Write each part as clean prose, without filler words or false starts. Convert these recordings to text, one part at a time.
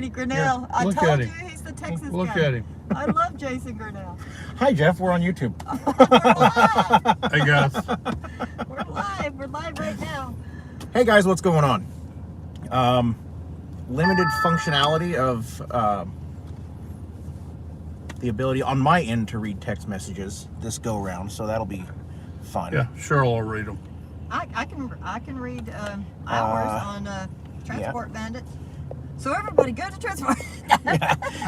Grinnell. Yeah, I look told at you him. he's the Texas Look guy. at him. I love Jason Grinnell. Hi, Jeff. We're on YouTube. We're live. Hey guys. We're live. We're live right now. Hey, guys. What's going on? Limited functionality of the ability on my end to read text messages this go round, so that'll be fun. Yeah, Cheryl will read them. I can read hours on Transport Bandits. So everybody go to Transport.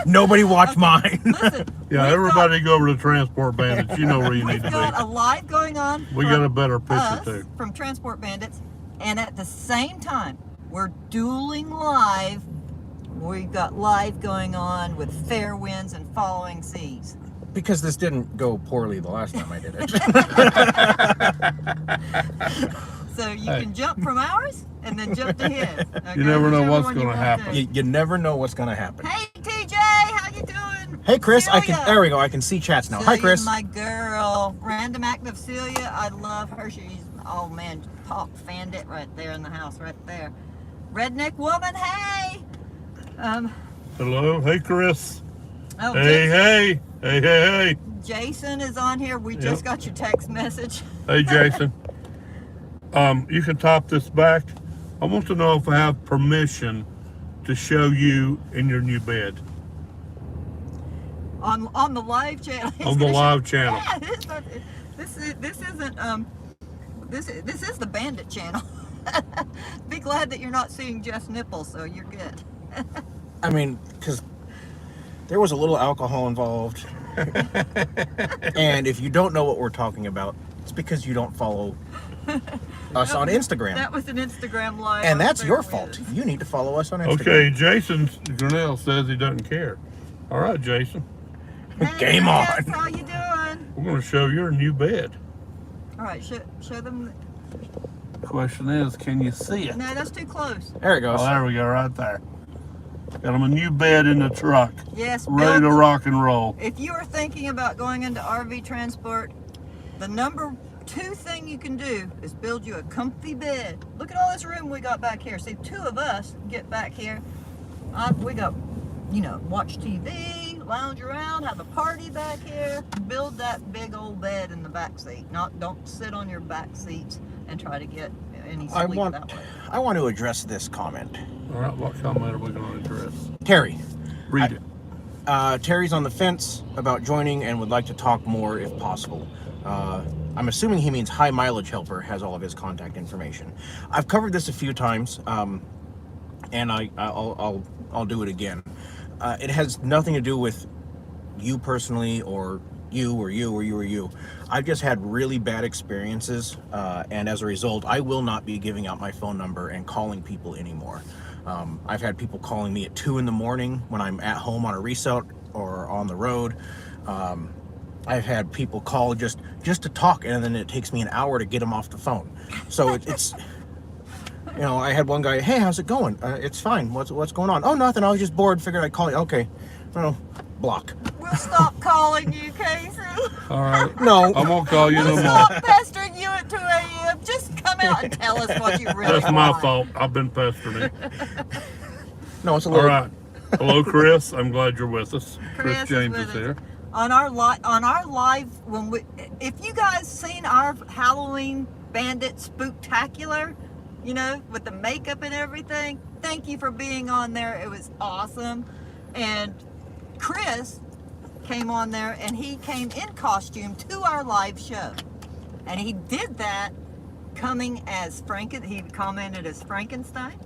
Nobody watch mine. Listen. Yeah, everybody go over to Transport Bandits. You know where you need to We've got a be. live going on. We got a better picture us, too. From Transport Bandits, and at the same time, we're dueling live. We've got live going on with fair winds and following seas. Because this didn't go poorly the last time I did it. So you can jump from ours and then jump to his. Okay? You never know Whichever what's one you gonna wanna happen. do. You never know what's going to happen. Hey TJ, how you doing? Hey, Chris. Celia. There we go. I can see chats now. Hi, Celia's Chris. my girl. Random act of Celia. I love her. She's, oh man, Pop fanned it right there in the house, right there. Redneck woman, hey. Hello. Hey Chris. Oh, Hey. Jason is on here. We just got your text message. Hey Jason. You can top this back. I want to know if I have permission to show you in your new bed. On the live channel. On the live channel. Yeah, this is the Bandit channel. Be glad that you're not seeing Jeff's nipples, so you're good. I mean, because there was a little alcohol involved. And if you don't know what we're talking about, it's because you don't follow us on Instagram. That was an Instagram live. And that's your Fair fault. Winds. You need to follow us on Instagram. Okay, Jason Grinnell says he doesn't care. All right, Jason. Hey, Game on. Chris, how you doing? We're going to show your new bed. All right, show them. Question is, can you see it? No, that's too close. There it goes. Oh, there we go, right there. Got him a new bed in the truck, Yes, ready to build- rock and roll. If you are thinking about going into RV transport, the number 2 thing you can do is build you a comfy bed. Look at all this room we got back here. See, 2 of us get back here. We got, watch TV, lounge around, have a party back here. Build that big old bed in the back seat. Don't sit on your back seats and try to get any sleep that way. I want to address this comment. All right, what comment are we going to address? Terry. Read it. Terry's on the fence about joining and would like to talk more if possible. I'm assuming he means High Mileage Helper has all of his contact information. I've covered this a few times, and I'll do it again. It has nothing to do with you personally, or you, or you, or you, or you. I've just had really bad experiences, and as a result, I will not be giving out my phone number and calling people anymore. I've had people calling me at 2 in the morning when I'm at home on a resout or on the road. I've had people call just to talk, and then it takes me an hour to get them off the phone. So it's, I had one guy, hey, how's it going? It's fine. What's going on? Oh, nothing. I was just bored. Figured I'd call you. Okay. Well, block. We'll stop calling you, Casey. All right. No. I won't call you no We'll more. stop pestering you at 2 a.m. Just come out and tell us what you really That's my want. fault. I've been pestering him. No, it's a All little. right. Hello, Chris. I'm glad you're with us. Chris Chris James is is with here. On our live, if you guys seen our Halloween Bandit Spooktacular, with the makeup and everything, thank you for being on there. It was awesome. And Chris came on there, and he came in costume to our live show, and he did that coming as he commented as Frankenstein.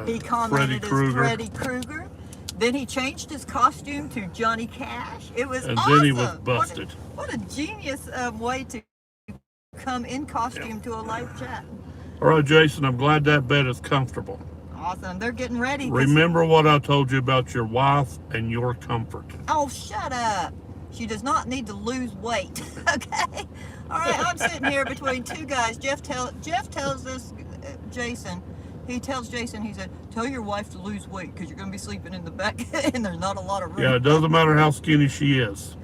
He commented as Freddy Krueger. Then he changed his costume to Johnny Cash. It was And awesome. then he was busted. What a genius way to come in costume to a live chat. All right, Jason, I'm glad that bed is comfortable. Awesome. They're getting ready. Remember what I told you about your wife and your comfort. Oh, shut up. She does not need to lose weight. Okay? All right, I'm sitting here between 2 guys. Jeff tells this Jason. He tells Jason, he said, tell your wife to lose weight because you're going to be sleeping in the back and there's not a lot of room. Yeah, it doesn't matter how skinny she is.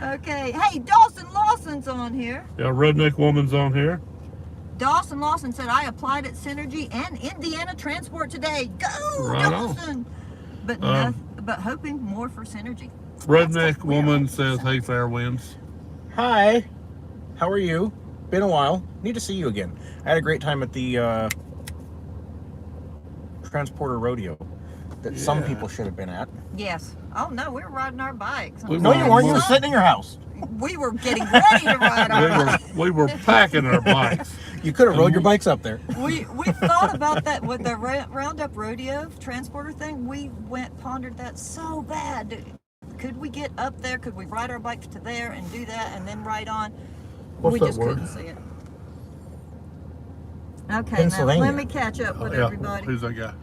Okay. Hey, Dawson Lawson's on here. Yeah, Redneck Woman's on here. Dawson Lawson said, I applied at Synergy and Indiana Transport today. Go, Right Dawson! But, but hoping more for Synergy. Redneck woman says, hey, fair winds. Hi. How are you? Been a while. Need to see you again. I had a great time at the Transporter Rodeo that some people should have been at. Yes. Oh, no, we were riding our bikes. No, you weren't. You were sitting in your house. We were getting ready to ride our bikes. We were packing our bikes. You could have rode your bikes up there. We thought about that with the Roundup Rodeo Transporter thing. We pondered that so bad. Could we get up there? Could we ride our bikes to there and do that and then ride on? What's we that just word? couldn't see it. Okay, now Pennsylvania. let me catch up with everybody. Who's that guy?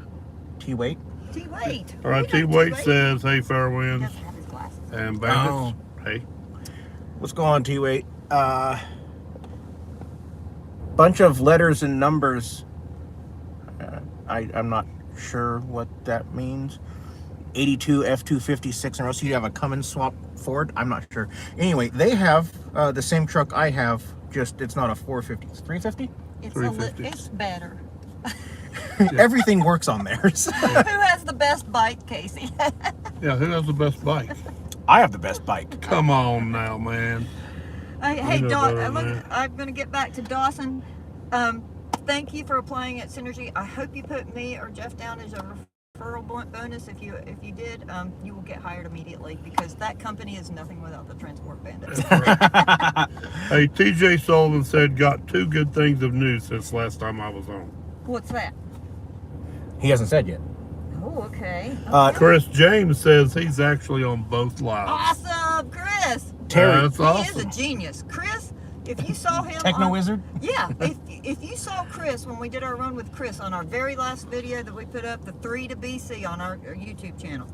T-Wait. T-Wait. All right, T-Wait says, hey, fair He winds. doesn't have his glasses. And bandits, hey. What's going on, T-Wait? Bunch of letters and numbers. I'm not sure what that means. 82 F-256 in a row. So you have a Cummins swap Ford? I'm not sure. Anyway, they have the same truck I have, just it's not a 450. It's 350? It's 350. It's better. Everything works on theirs. Who has the best bike, Casey? Yeah, who has the best bike? I have the best bike. Come on now, man. Hey, You know Dawson, better than that. I'm going to get back to Dawson. Thank you for applying at Synergy. I hope you put me or Jeff down as a referral bonus. If you did, you will get hired immediately because that company is nothing without the transport bandits. Hey, TJ Sullivan said, got two good things of news since last time I was on. What's that? He hasn't said yet. Oh, okay. Chris James says he's actually on both lives. Awesome, Chris. Terry. That's He awesome. is a genius. Chris, if you saw him Techno on, Wizard? Yeah, if you saw Chris when we did our run with Chris on our very last video that we put up, the 3 to BC on our YouTube channel,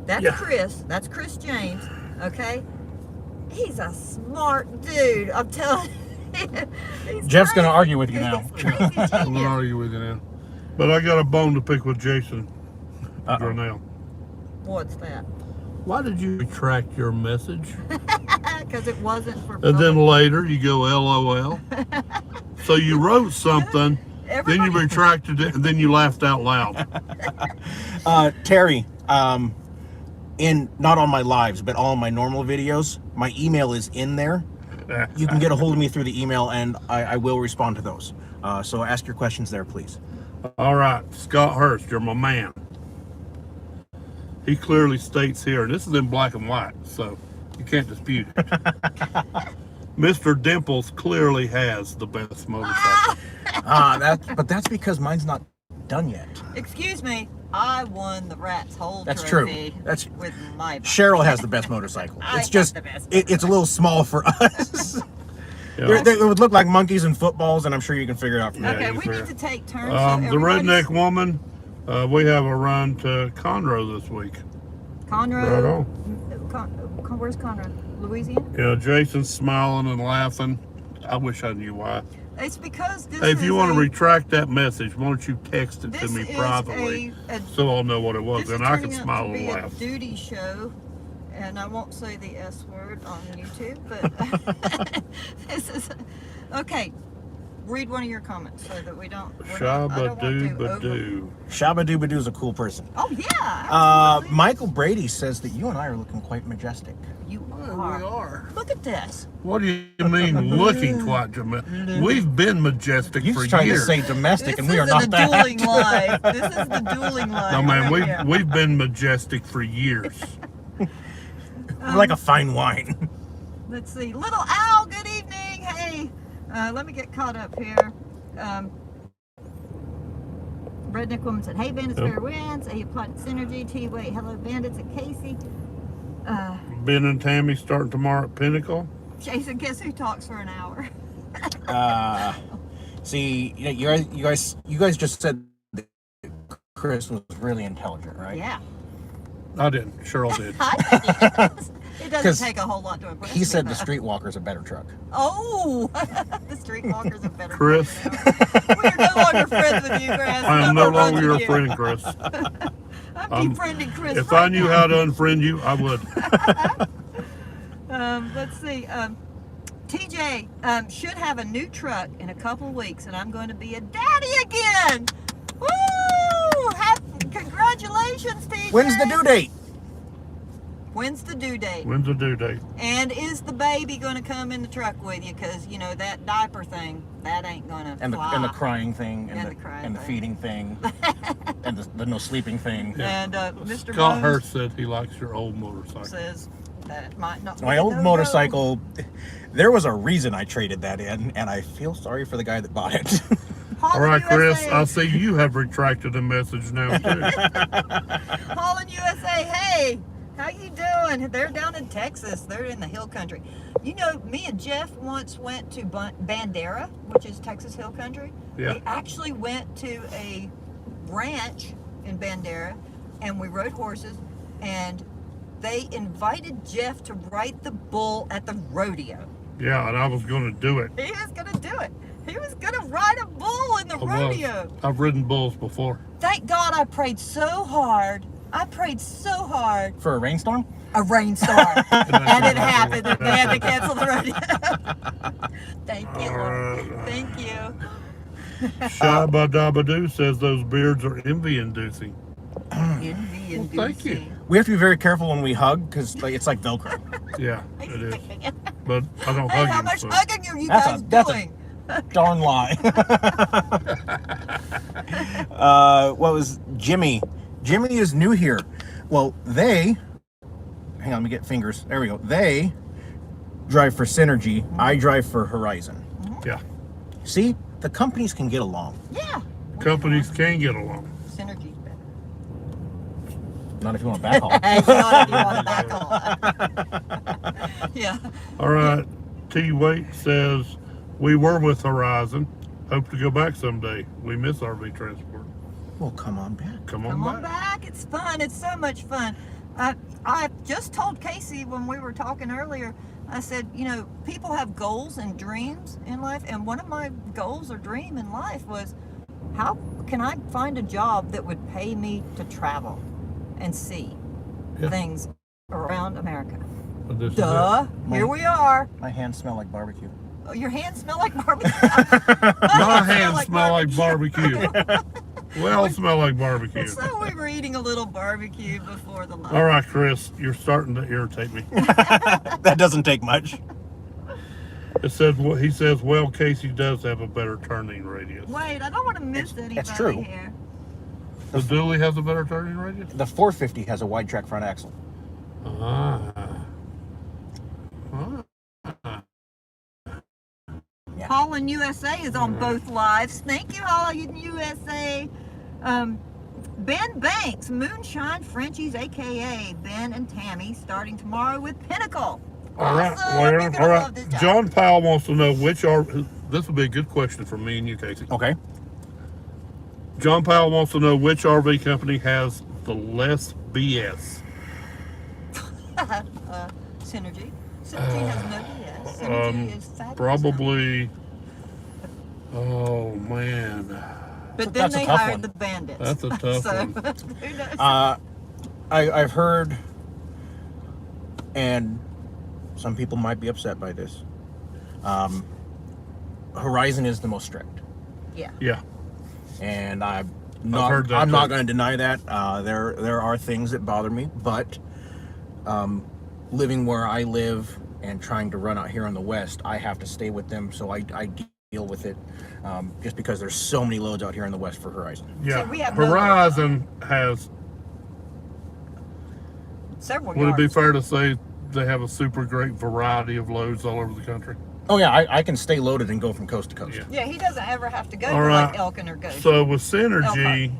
that's Chris. That's Chris James. Okay, he's a smart dude. I'm telling you. He's Jeff's crazy. gonna argue with you now. He's crazy I'm going to genius. argue with you now. But I got a bone to pick with Jason Grinnell. What's that? Why did you retract your message? Because it wasn't for. And then later you go LOL. So you wrote something, then you retracted it, and then you laughed out loud. Terry, in not on my lives, but all my normal videos, my email is in there. You can get a hold of me through the email, and I will respond to those. So ask your questions there, please. All right, Scott Hurst, you're my man. He clearly states here, and this is in black and white, so you can't dispute it. Mr. Dimples clearly has the best motorcycle. But that's because mine's not done yet. Excuse me, I won the Rat's Hole That's trophy. true. That's with my bike. Cheryl has the best motorcycle. I It's got just the best it's a little small for us. Yeah. They would look like monkeys and footballs, and I'm sure you can figure it out from there. Yeah, Okay, you we fair. need to take turns. The redneck woman, we have a run to Conroe this week. Conroe. Right on. Where's Conroe? Louisiana? Yeah, Jason's smiling and laughing. I wish I knew why. It's because this Hey, if is you want to a- retract that message, why don't you text it to this me is privately a- so I'll know what it was, This is and I can turning out smile to and be a laugh. duty show, and I won't say the S word on YouTube, but this is okay. Read one of your comments so that we don't. Shabba dooba doo. Shabba Dooba Doo's a cool person. Oh yeah. Absolutely. Michael Brady says that you and I are looking quite majestic. You are. Look at this. What do you mean looking quite dramatic? We've been majestic You're for trying years. to say domestic, This and we are is not the that. dueling life. This is the dueling life. No, man, right we've here. been majestic for years. We're like a fine wine. Let's see. Little Owl, good evening. Hey, let me get caught up here. Redneck woman said, hey, bandits, fair winds. He applied to Synergy. T-Wait, hello, bandits, and Casey. Ben and Tammy starting tomorrow at Pinnacle. Jason, guess who talks for an hour? See, you guys just said that Chris was really intelligent, right? Yeah. I didn't. Cheryl did. I think he is. It 'Cause doesn't take a whole lot to impress He me, said the but- Streetwalker's a better truck. Oh, the Streetwalker's a better Chris. truck now. We are no longer friends with you, Chris. I am no more friends longer your with you. friend, Chris. I'm befriending Chris. If right I knew now. how to unfriend you, I would. Let's see. TJ should have a new truck in a couple weeks, and I'm going to be a daddy again. Woo! Congratulations, TJ. When's the due date? When's the due date? When's the due date? And is the baby going to come in the truck with you? Because, you know, that diaper thing, that ain't going to fly. And the crying thing, And the crying and the thing. feeding thing, and the no sleeping thing. And Mr. Scott Bones Hurst said he likes your old motorcycle. says that might not My be old no-no. motorcycle, there was a reason I traded that in, and I feel sorry for the guy that bought it. All right, Chris, USA. I see you have retracted a message now, too. Holland USA, hey, how you doing? They're down in Texas. They're in the hill country. You know, me and Jeff once went to Bandera, which is Texas hill country. Yeah. We actually went to a ranch in Bandera, and we rode horses, and they invited Jeff to ride the bull at the rodeo. Yeah, and I was going to do it. He was going to do it. He was going to ride a bull in the rodeo. I've ridden bulls before. Thank God I prayed so hard. I prayed so hard. For a rainstorm? A rainstorm. And it happened. And they had to cancel the rodeo. Thank you, Lord. Thank you. Shabba Dabba Doo says those beards are envy-inducing. Envy Well, thank you. We have to be very careful when we hug, because it's like Velcro. Yeah, it is. But I don't Hey, hug how him, much so. hugging are you That's guys that's doing? Darn lie. What was Jimmy? Jimmy is new here. Well, hang on, let me get fingers. There we go. They drive for Synergy. I drive for Horizon. Yeah. See, the companies can get along. Yeah. Companies can get along. Synergy's better. Not if you want to backhaul. Hey, not if you want to back on. Yeah. All right. T. Waite says, we were with Horizon. Hope to go back someday. We miss RV transport. Well, come on back. Come Come on on back. back. It's fun. It's so much fun. I just told Casey when we were talking earlier, I said, you know, people have goals and dreams in life. And one of my goals or dream in life was, how can I find a job that would pay me to travel and see things around America? But this is Duh. Here we are. My hands smell like barbecue. Oh, your hands smell like barbecue. My hands smell like barbecue. Well, smell like barbecue. So we were eating a little barbecue before the lunch. All right, Chris, you're starting to irritate me. That doesn't take much. It says, well, he says, well, Casey does have a better turning radius. Wait, I don't want to miss anybody That's true. here. The dually has a better turning radius? The 450 has a wide track front axle. Ah. Yeah. Holland USA is on both lives. Thank you, Holland USA. Ben Banks, Moonshine Frenchies, aka Ben and Tammy, starting tomorrow with Pinnacle. All right, Awesome. well, You're all gonna right. love this job. John Powell wants to know which RV. This will be a good question for me and you, Casey. Okay. John Powell wants to know which RV company has the less BS. Synergy. Synergy has no BS. Synergy is fabulous. Probably. Oh man, But then That's a they tough hired one. the bandits. That's a tough so, one. Who knows? I've heard, and some people might be upset by this. Horizon is the most strict, Yeah. yeah. and heard I'm that not too. going to deny that. There are things that bother me, but living where I live and trying to run out here in the West, I have to stay with them, so I deal with it. Just because there's so many loads out here in the West for Horizon. Yeah, So we have no- Horizon has. Several Would it be yards. fair to say they have a super great variety of loads all over the country? Oh yeah, I can stay loaded and go from coast to coast. Yeah. Yeah, he doesn't ever have to go All to right. like Elkin or Goshen. So with Synergy,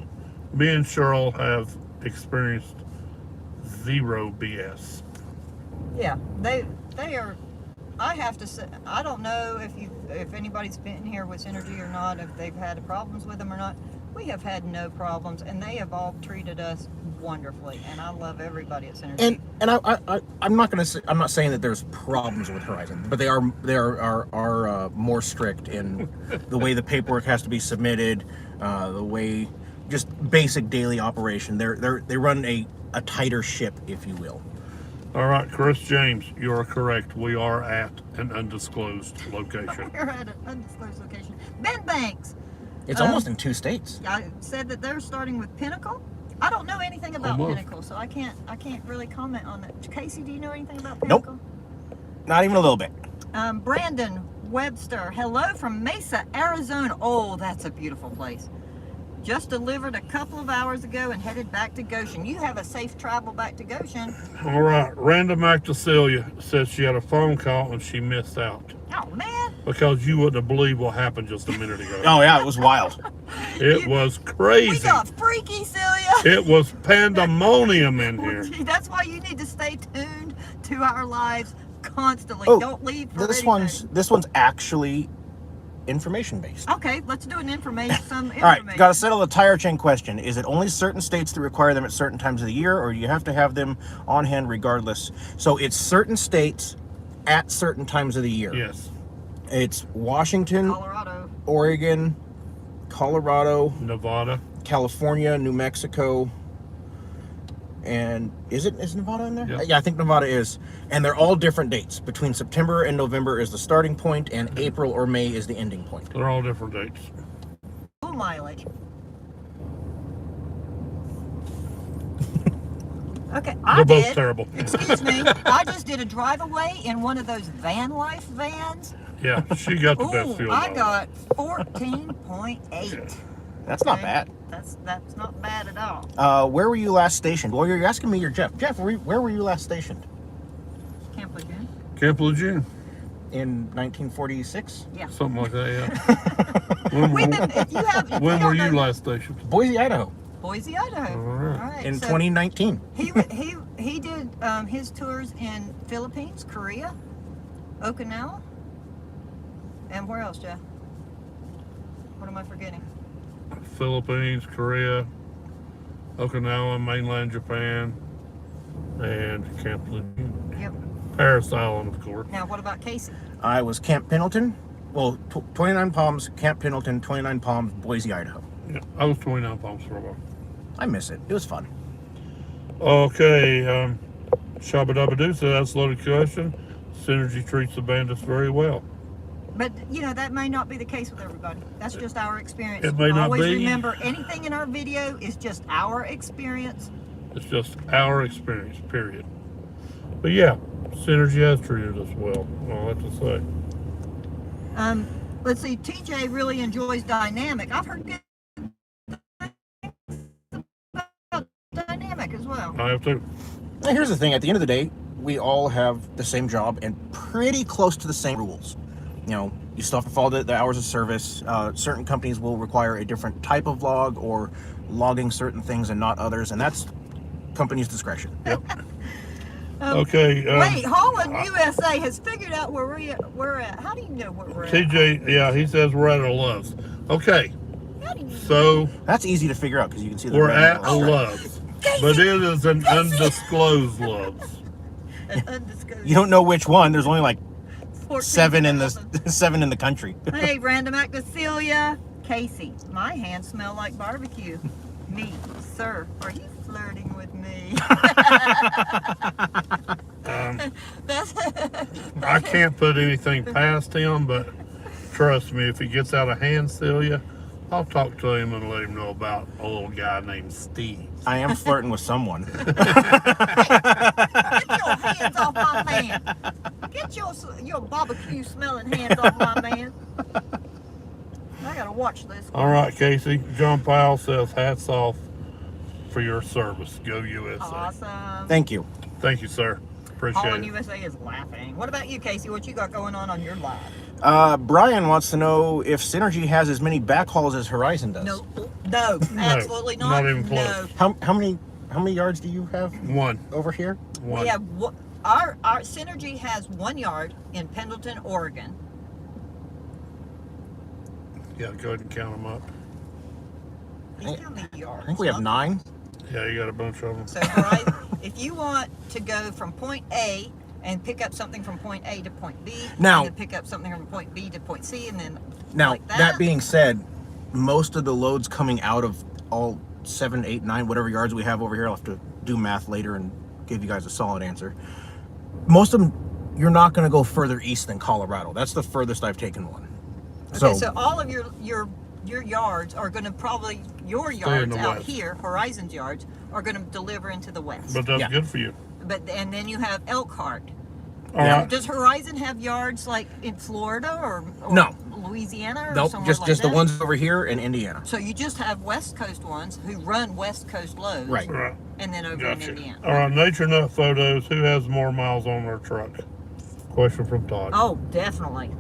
me and Cheryl have experienced zero BS. Yeah, they are. I have to say, I don't know if anybody's been here with Synergy or not, if they've had problems with them or not. We have had no problems, and they have all treated us wonderfully, and I love everybody at Synergy. And I'm not going to say, I'm not saying that there's problems with Horizon, but they are more strict in the way the paperwork has to be submitted, the way just basic daily operation. They run a tighter ship, if you will. All right, Chris James, you are correct. We are at an undisclosed location. We're at an undisclosed location. Bed Banks. It's almost in 2 states. I said that they're starting with Pinnacle. I don't know anything about Almost. Pinnacle, so I can't really comment on that. Casey, do you know anything about Nope. Pinnacle? Not even a little bit. Brandon Webster, hello from Mesa, Arizona. Oh, that's a beautiful place. Just delivered a couple of hours ago and headed back to Goshen. You have a safe travel back to Goshen. All right, Random Actor Celia says she had a phone call and she missed out Oh, man. because you wouldn't have believed what happened just a minute ago. Oh yeah, it was wild. It was crazy. We got freaky, Celia. It was pandemonium in here. Gee, that's why you need to stay tuned to our lives constantly. Oh, Don't leave for This anything. one's actually information based. Okay, let's do an information. All right, got to settle a tire chain question. Is it only certain states that require them at certain times of the year, or do you have to have them on hand regardless? So it's certain states at certain times of the year. Yes. It's Washington, Colorado. Oregon, Colorado, Nevada. California, New Mexico, and is Nevada in there? Yep. Yeah, I think Nevada is. And they're all different dates. Between September and November is the starting point, and April or May is the ending point. They're all different dates. Full mileage. Okay, They're both terrible. Excuse me. I just did a drive away in one of those van life vans. Yeah, she got the best Ooh, fuel. I mileage. got 14.8. That's not Okay. bad. That's not bad at all. Where were you last stationed? Well, you're asking me, you're Jeff. Jeff, where were you last stationed? Camp Lejeune. Camp Lejeune. In 1946? Yeah. Something like that, yeah. When, We've been, if you have, if when you were don't you know- last stationed? Boise, Idaho. Boise, Idaho. All right. All right. In so 2019. he did his tours in Philippines, Korea, Okinawa, and where else, Jeff? What am I forgetting? Philippines, Korea, Okinawa, mainland Japan, and Camp Lejeune. Yep. Paris Island, of course. Now, what about Casey? I was Camp Pendleton. Well, 29 Palms, Camp Pendleton, 29 Palms, Boise, Idaho. Yeah, I was 29 Palms for a while. I miss it. It was fun. Okay, Shabba Dabba Doo said that's a loaded question. Synergy treats the bandits very well. But, you know, that may not be the case with everybody. That's just our experience. It may not Always be. remember, anything in our video is just our experience. It's just our experience, period. But yeah, Synergy has treated us well. All I have to say. Let's see, TJ really enjoys Dynamic. I've heard good things about Dynamic as well. I have to. Now, here's the thing. At the end of the day, we all have the same job and pretty close to the same rules. You know, you still have to follow the hours of service. Certain companies will require a different type of log or logging certain things and not others, and that's company's discretion. Yep. Okay. Wait, Holland, USA has figured out where we're at. How do you know where we're at? TJ, yeah, he says we're at a Love's. Okay, How do you so That's easy to figure out because you can see the we're red at a arrows. Love's, but it is an undisclosed Love's. an undisclosed You don't know which one. There's only like 14,000. seven in the country. Hey, Random Actor Celia. Casey, my hands smell like barbecue. Me, sir, are you flirting with me? That's I can't put anything past him, but trust me, if he gets out of hand, Celia, I'll talk to him and let him know about a little guy named Steve. I am flirting with someone. Get your hands off my man. Get your barbecue smelling hands off my man. I gotta watch this. All right, Casey. John Powell says, hats off for your service. Go USA. Awesome. Thank you. Thank you, sir. Appreciate Holland it. USA is laughing. What about you, Casey? What you got going on your live? Brian wants to know if Synergy has as many backhauls as Horizon does. No, absolutely not. not even close. No. How many yards do you have One. over here? One. We have our Synergy has 1 yard in Pendleton, Oregon. Yeah, go ahead and count them up. How many yards? I think we have 9. Yeah, you got a bunch of them. So, right, if you want to go from point A and pick up something from point A to point B, Now- and then pick up something from point B to point C, and then Now, like that being said, most of the loads coming out of all 7, 8, 9, whatever yards we have over here, I'll have to do math later and give you guys a solid answer. Most of them, you're not going to go further east than Colorado. That's the furthest I've taken one. Okay, so all of your yards are going to probably, your yards out west. here, Horizon's yards, are going to deliver into the west. But that's good for you. And then you have Elkhart. All right. Does Horizon have yards like in Florida or No. Louisiana or Nope, somewhere just like the that? ones over here in Indiana. So you just have West Coast ones who run West Coast loads. Right. Right. And then over in Indiana. All right, Nature Nut Photos, who has more miles on their truck? Question from Todd. Oh, definitely.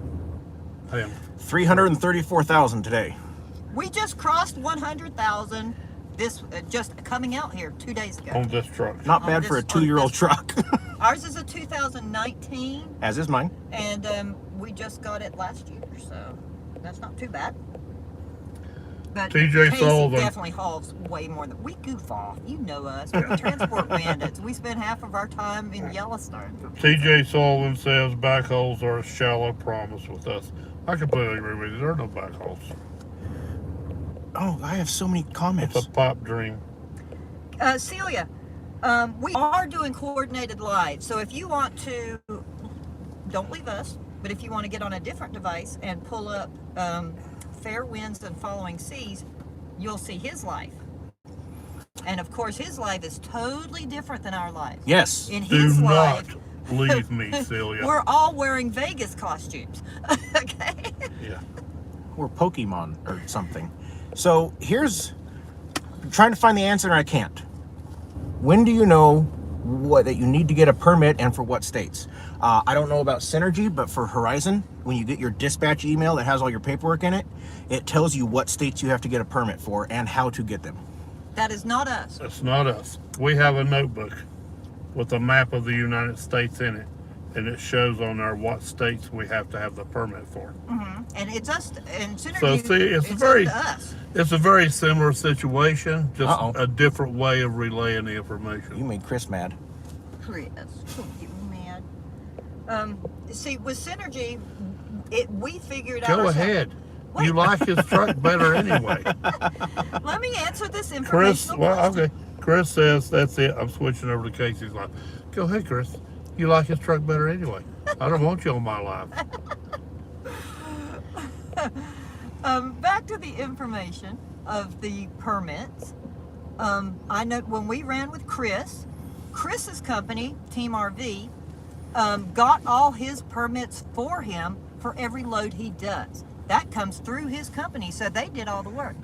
Him. 334,000 today. We just crossed 100,000 this just coming out here 2 days ago. On this truck. Not On bad for a this- 2-year-old this- truck. Ours is a 2019, As is mine. and we just got it last year, so that's not too bad. But TJ Casey Sullivan. definitely hauls way more than we goof off. You know us. We're transport bandits. We spend half of our time in Yellowstone. TJ Sullivan says backholes are a shallow promise with us. I completely agree with you. There are no backholes. Oh, I have so many comments. It's a pipe dream. Celia, we are doing coordinated live. So if you want to, don't leave us, but if you want to get on a different device and pull up Fair Winds and Following Seas, you'll see his life. And of course, his life is totally different than our life. Yes. In Do his not life, leave me, Celia. we're all wearing Vegas costumes. Okay? Yeah. Or Pokemon or something. So here's I'm trying to find the answer and I can't. When do you know that you need to get a permit and for what states? I don't know about Synergy, but for Horizon, when you get your dispatch email that has all your paperwork in it, it tells you what states you have to get a permit for and how to get them. That is not us. That's not us. We have a notebook with a map of the United States in it, and it shows on there what states we have to have the permit for. And it's us, and So Synergy, see, it's very, up to us. it's a very similar situation, just Uh-oh. a different way of relaying the You information. made Chris mad. Chris, don't get me mad. See, with Synergy, we figured out. Go ourselves- ahead. Wait. You like his truck better anyway. Let me answer this Chris, informational well, question. okay. Chris says that's it. I'm switching over to Casey's line. Go ahead, Chris. You like his truck better anyway. I don't want you on my life. Back to the information of the permits. I know when we ran with Chris's company, Team RV, got all his permits for him for every load he does. That comes through his company, so they did all the work.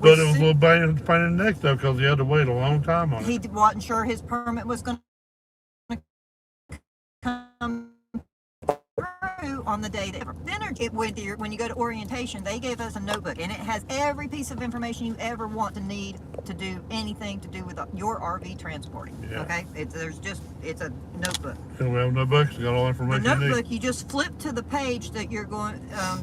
But it was a little pain in the neck, though, because he had to wait a long time on it. He wasn't sure his permit was going to come through on the day that when you go to orientation, they gave us a notebook, and it has every piece of information you ever want to need to do anything to do with your RV transporting. Yeah. Okay, it's a notebook. And we have no books. We got all the The information you need. notebook, you just flip to the page that you're going,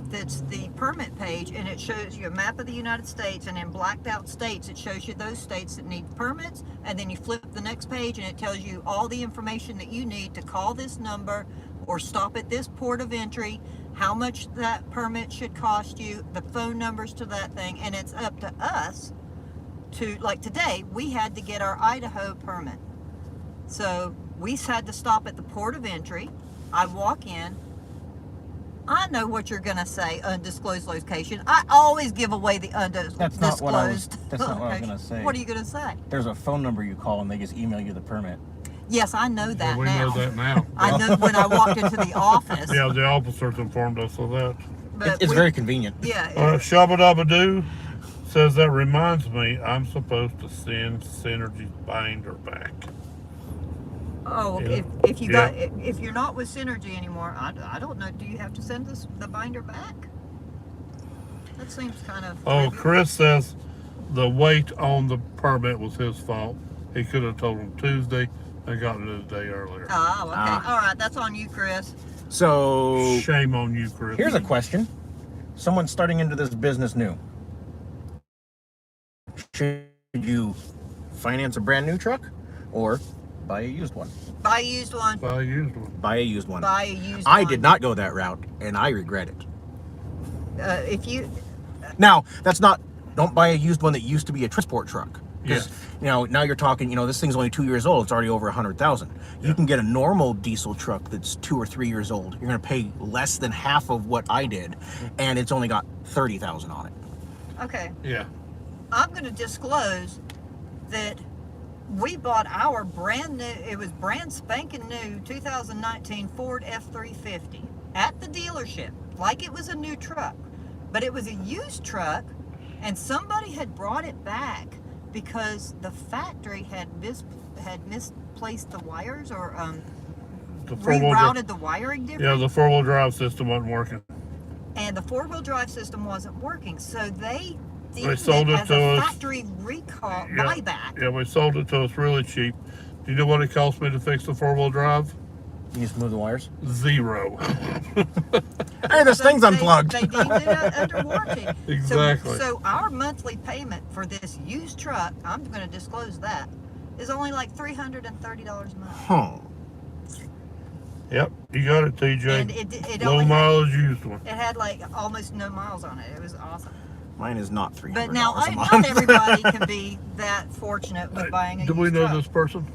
that's the permit page, and it shows you a map of the United States, and in blacked out states, it shows you those states that need permits, and then you flip the next page, and it tells you all the information that you need to call this number or stop at this port of entry, how much that permit should cost you, the phone numbers to that thing, and it's up to us to, like today, we had to get our Idaho permit. So we had to stop at the port of entry. I walk in. I know what you're going to say, undisclosed location. I always give away the undisclosed That's not what I was location. gonna say. What are you going to say? There's a phone number you call and they just email you the permit. Yes, I know that Well, we now. know that now. I know when I walked into the office. Yeah, the officers informed us of that. But It's we- very convenient. Yeah. Shabba Dabba Doo says that reminds me I'm supposed to send Synergy's binder back. Oh, Yeah. if you got if you're not with Synergy anymore, I don't know. Do you have to send the binder back? That seems kind of. Oh, Chris says the wait on the permit was his fault. He could have told him Tuesday and gotten it a day earlier. Oh, okay. All right, that's on you, Chris. So Shame on you, Chris. here's a question. Someone starting into this business new. Should you finance a brand new truck or buy a used one? Buy a used one. I used one. Buy a used one. Buy a used I one. did not go that route and I regret it. If you, Now, that's not, don't buy a used one that used to be a transport truck. Because Yes. now you're talking, this thing's only 2 years old. It's already over 100,000. You can get a normal diesel truck that's 2 or 3 years old. You're going to pay less than half of what I did, and it's only got 30,000 on it. Okay. Yeah. I'm going to disclose that we bought our brand new, it was brand spanking new 2019 Ford F-350 at the dealership, like it was a new truck. But it was a used truck, and somebody had brought it back because the factory had misplaced the wires, or The four-wheel rerouted the wiring different. Yeah, the 4-wheel drive system wasn't working. And the 4-wheel drive system wasn't working, so they deemed sold it as to a us. factory recall Yeah. buyback. Yeah, we sold it to us really cheap. Do you know what it cost me to fix the 4-wheel drive? You just move the wires. 0. Hey, this thing's They unplugged. deemed it under warranty. Exactly. So our monthly payment for this used truck, I'm going to disclose that, is only like $330 a month. Huh. Yep, you got it, TJ. And it Low only had, mileage used one. it had like almost no miles on it. It was awesome. Mine is not $300 But now, a month. not everybody can be that fortunate with buying a Do used we know truck. this person?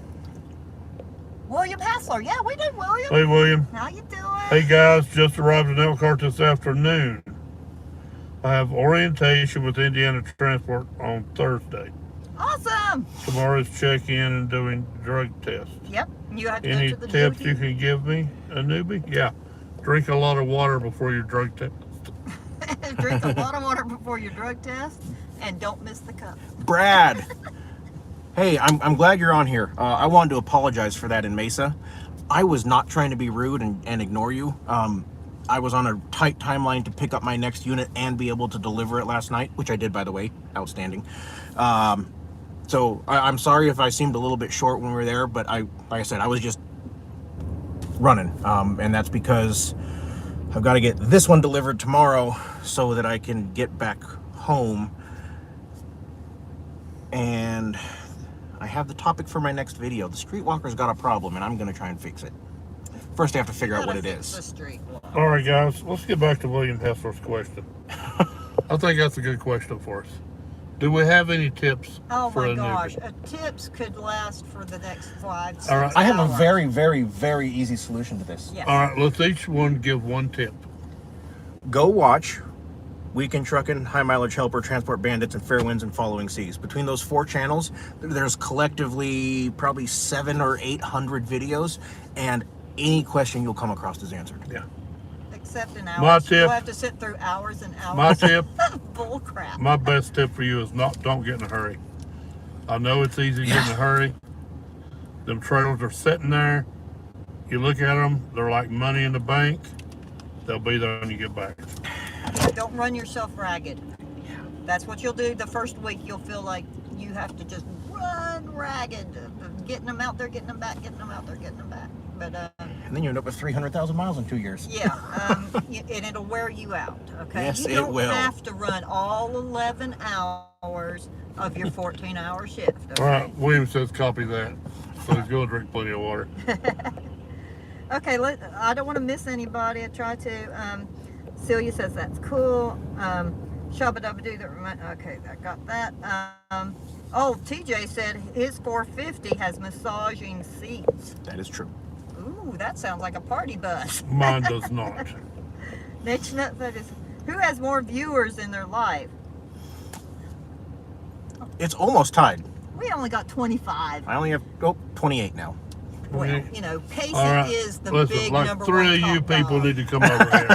William Hassler. Yeah, we do, William. Hey, William. How you doing? Hey, guys, just arrived in Elkhart this afternoon. I have orientation with Indiana Transport on Thursday. Awesome. Tomorrow's check-in and doing drug tests. Yep. You have to Any go to the tips DOT. you can give me, a newbie? Yeah. Drink a lot of water before your drug test. Drink a lot of water before your drug test, and don't miss the cup. Brad. Hey, I'm glad you're on here. I wanted to apologize for that in Mesa. I was not trying to be rude and ignore you. I was on a tight timeline to pick up my next unit and be able to deliver it last night, which I did, by the way. Outstanding. So I'm sorry if I seemed a little bit short when we were there, but like I said, I was just running. And that's because I've got to get this one delivered tomorrow so that I can get back home. And I have the topic for my next video. The streetwalker's got a problem, and I'm going to try and fix it. First, I have to figure out what it The is. street walk. All right, guys, let's get back to William Hessler's question. I think that's a good question for us. Do we have any tips Oh for my a gosh, newbie? tips could last for the next 5, 6 All right. I have a hours. very, very, very easy solution to this. Yes. All right, let's each one give one tip. Go watch Weekend Truckin', High Mileage Helper, Transport Bandits, and Fair Winds and Following Seas. Between those 4 channels, there's collectively probably 700 or 800 videos, and any question you'll come across is answered. Yeah. Except in hours. My tip- You'll have to sit through hours and hours. My tip, Bull crap. my best tip for you is don't get in a hurry. I know it's easy to get in a hurry. Them trailers are sitting there. You look at them, they're like money in the bank. They'll be there when you get back. Don't run yourself ragged. That's what you'll do the first week. You'll feel like you have to just run ragged, getting them out there, getting them back, getting them out there, getting them back. But And then you end up with 300,000 miles in 2 years. yeah, and it'll wear you out. Okay, Yes, you it don't will. have to run all 11 hours of your 14-hour shift. Okay? All right, William says copy that. So he's going to drink plenty of water. Okay, I don't want to miss anybody. I try to. Celia says that's cool. Shabba dabba doo. Okay, I got that. Oh, TJ said his 450 has massaging seats. That is true. Ooh, that sounds like a party bus. Mine does not. Next nut is who has more viewers in their life? It's almost tied. We only got 25. I only have 28 now. Well, you know, Casey All right, is the listen, big like number 3 one of you top people dog. need to come over here.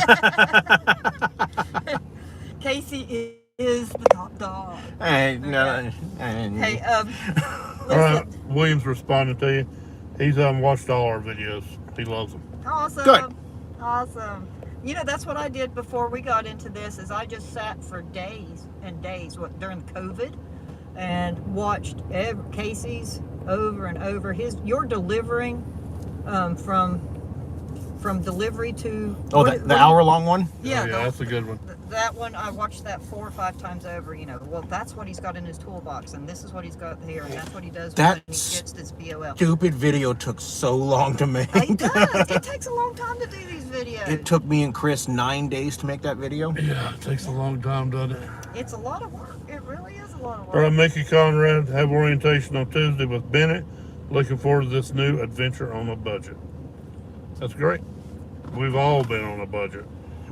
Casey is the top dog. Hey, Hey, All right, listen. William's responding to you. He's watched all our videos. He loves them. Awesome. Good. Awesome. You know, that's what I did before we got into this, is I just sat for days and days during COVID and watched Casey's over and over. You're delivering from delivery to... Oh, the hour-long one? Yeah, Oh, yeah, that's a good one. that one, I watched that 4 or 5 times over, you know. Well, that's what he's got in his toolbox, and this is what he's got here, and that's what he does when he gets this BOL. Stupid video took so long to make. It does. It takes a long time to do these videos. It took me and Chris 9 days to make that video. Yeah, it takes a long time, doesn't it? It's a lot of work. It really is a a lot of All right, work. Mickey Conrad, have orientation on Tuesday with Bennett. Looking forward to this new adventure on a budget. That's great. We've all been on a budget.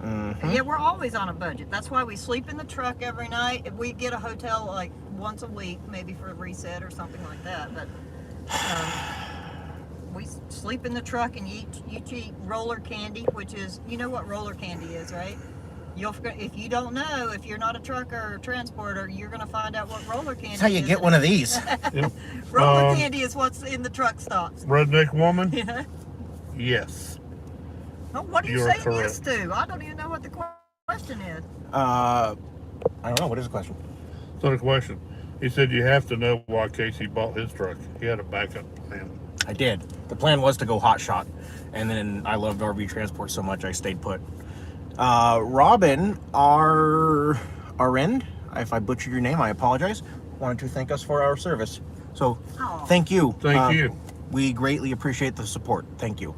Yeah, we're always on a budget. That's why we sleep in the truck every night. If we get a hotel like once a week, maybe for a reset or something like that. But we sleep in the truck and you eat roller candy, which is, you know what roller candy is, right? If you don't know, if you're not a trucker or a transporter, you're going to find out what roller candy is. That's how you get one of these. Yep. Roller candy is what's in the truck stops. Redneck woman? Yeah. Yes. Oh, what are you You're saying correct. yes to? I don't even know what the question is. I don't know. What is the question? It's not a question. He said you have to know why Casey bought his truck. He had a backup plan. I did. The plan was to go hot shot, and then I loved RV transport so much I stayed put. Robin, Arend, if I butchered your name, I apologize, wanted to thank us for our service. So, Aw. thank you. Thank you. We greatly appreciate the support. Thank you.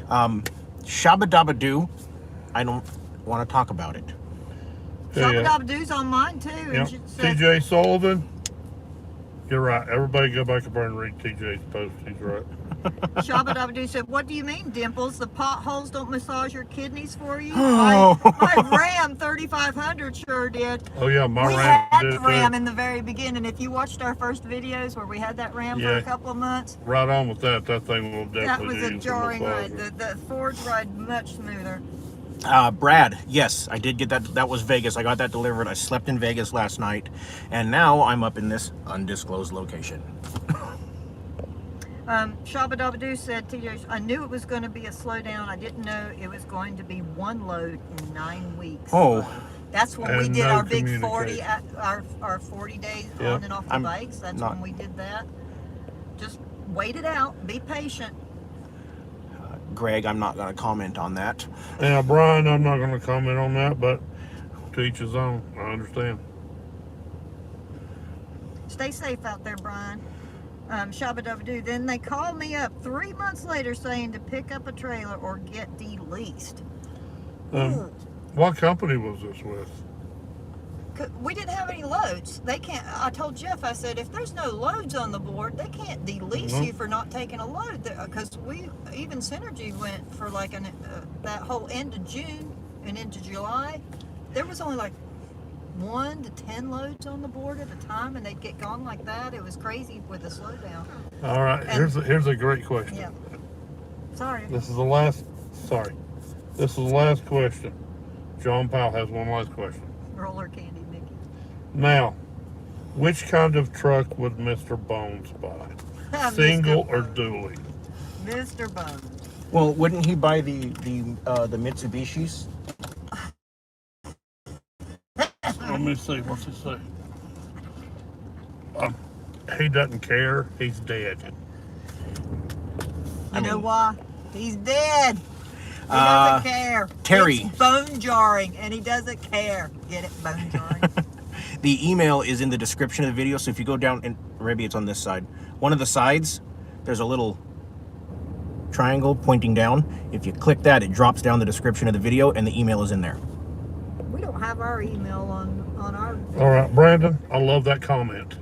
Shabba Dabba Doo, I don't want to talk about it. Shabba Dabba Doo's on mine too. Yep. And she said, TJ Sullivan. You're right. Everybody go back up there and read TJ's post. He's right. Shabba Dabba Doo said, what do you mean, Dimples? The potholes don't massage your kidneys for you? Oh. My Ram 3500 sure did. Oh yeah, my We Ram had did the too. Ram in the very beginning. If you watched our first videos where we had that Ram for Yeah. a couple of months, Right on with that. That thing will definitely that was a use jarring ride. massager. The Fords ride much smoother. Brad, yes, I did get that. That was Vegas. I got that delivered. I slept in Vegas last night, and now I'm up in this undisclosed location. Shabba Dabba Doo said, TJ, I knew it was going to be a slowdown. I didn't know it was going to be one load in 9 weeks. Oh. That's when we And did no our big 40, communication. our 40 days Yeah. on and off the I'm bikes. That's not- when we did that. Just wait it out. Be patient. Greg, I'm not going to comment on that. Now, Brian, I'm not going to comment on that, but to each his own. I understand. Stay safe out there, Brian. Shabba Dabba Doo. Then they called me up 3 months later saying to pick up a trailer or get de-leased. Ooh. What company was this with? We didn't have any loads. They can't. I told Jeff, I said, if there's no loads on the board, they can't de-lease Mhm. you for not taking a load. Because even Synergy went for like that whole end of June and into July. There was only like 1 to 10 loads on the board at a time, and they'd get gone like that. It was crazy with the slowdown. All right, And- here's a great question. Yeah. Sorry. This is the last. Sorry, this is the last question. John Powell has one last question. Roller candy, Mickey. Now, which kind of truck would Mr. Bones buy? Single or dually? Mr. Bones. Well, wouldn't he buy the Mitsubishis? Let me see. What's he say? He doesn't care. He's dead. You know why? He's dead. He Uh, doesn't care. Terry. It's bone jarring, and he doesn't care. Get it? Bone jarring. The email is in the description of the video, so if you go down, and maybe it's on this side. One of the sides, there's a little triangle pointing down. If you click that, it drops down the description of the video, and the email is in there. We don't have our email on our. All right, Brandon, I love that comment.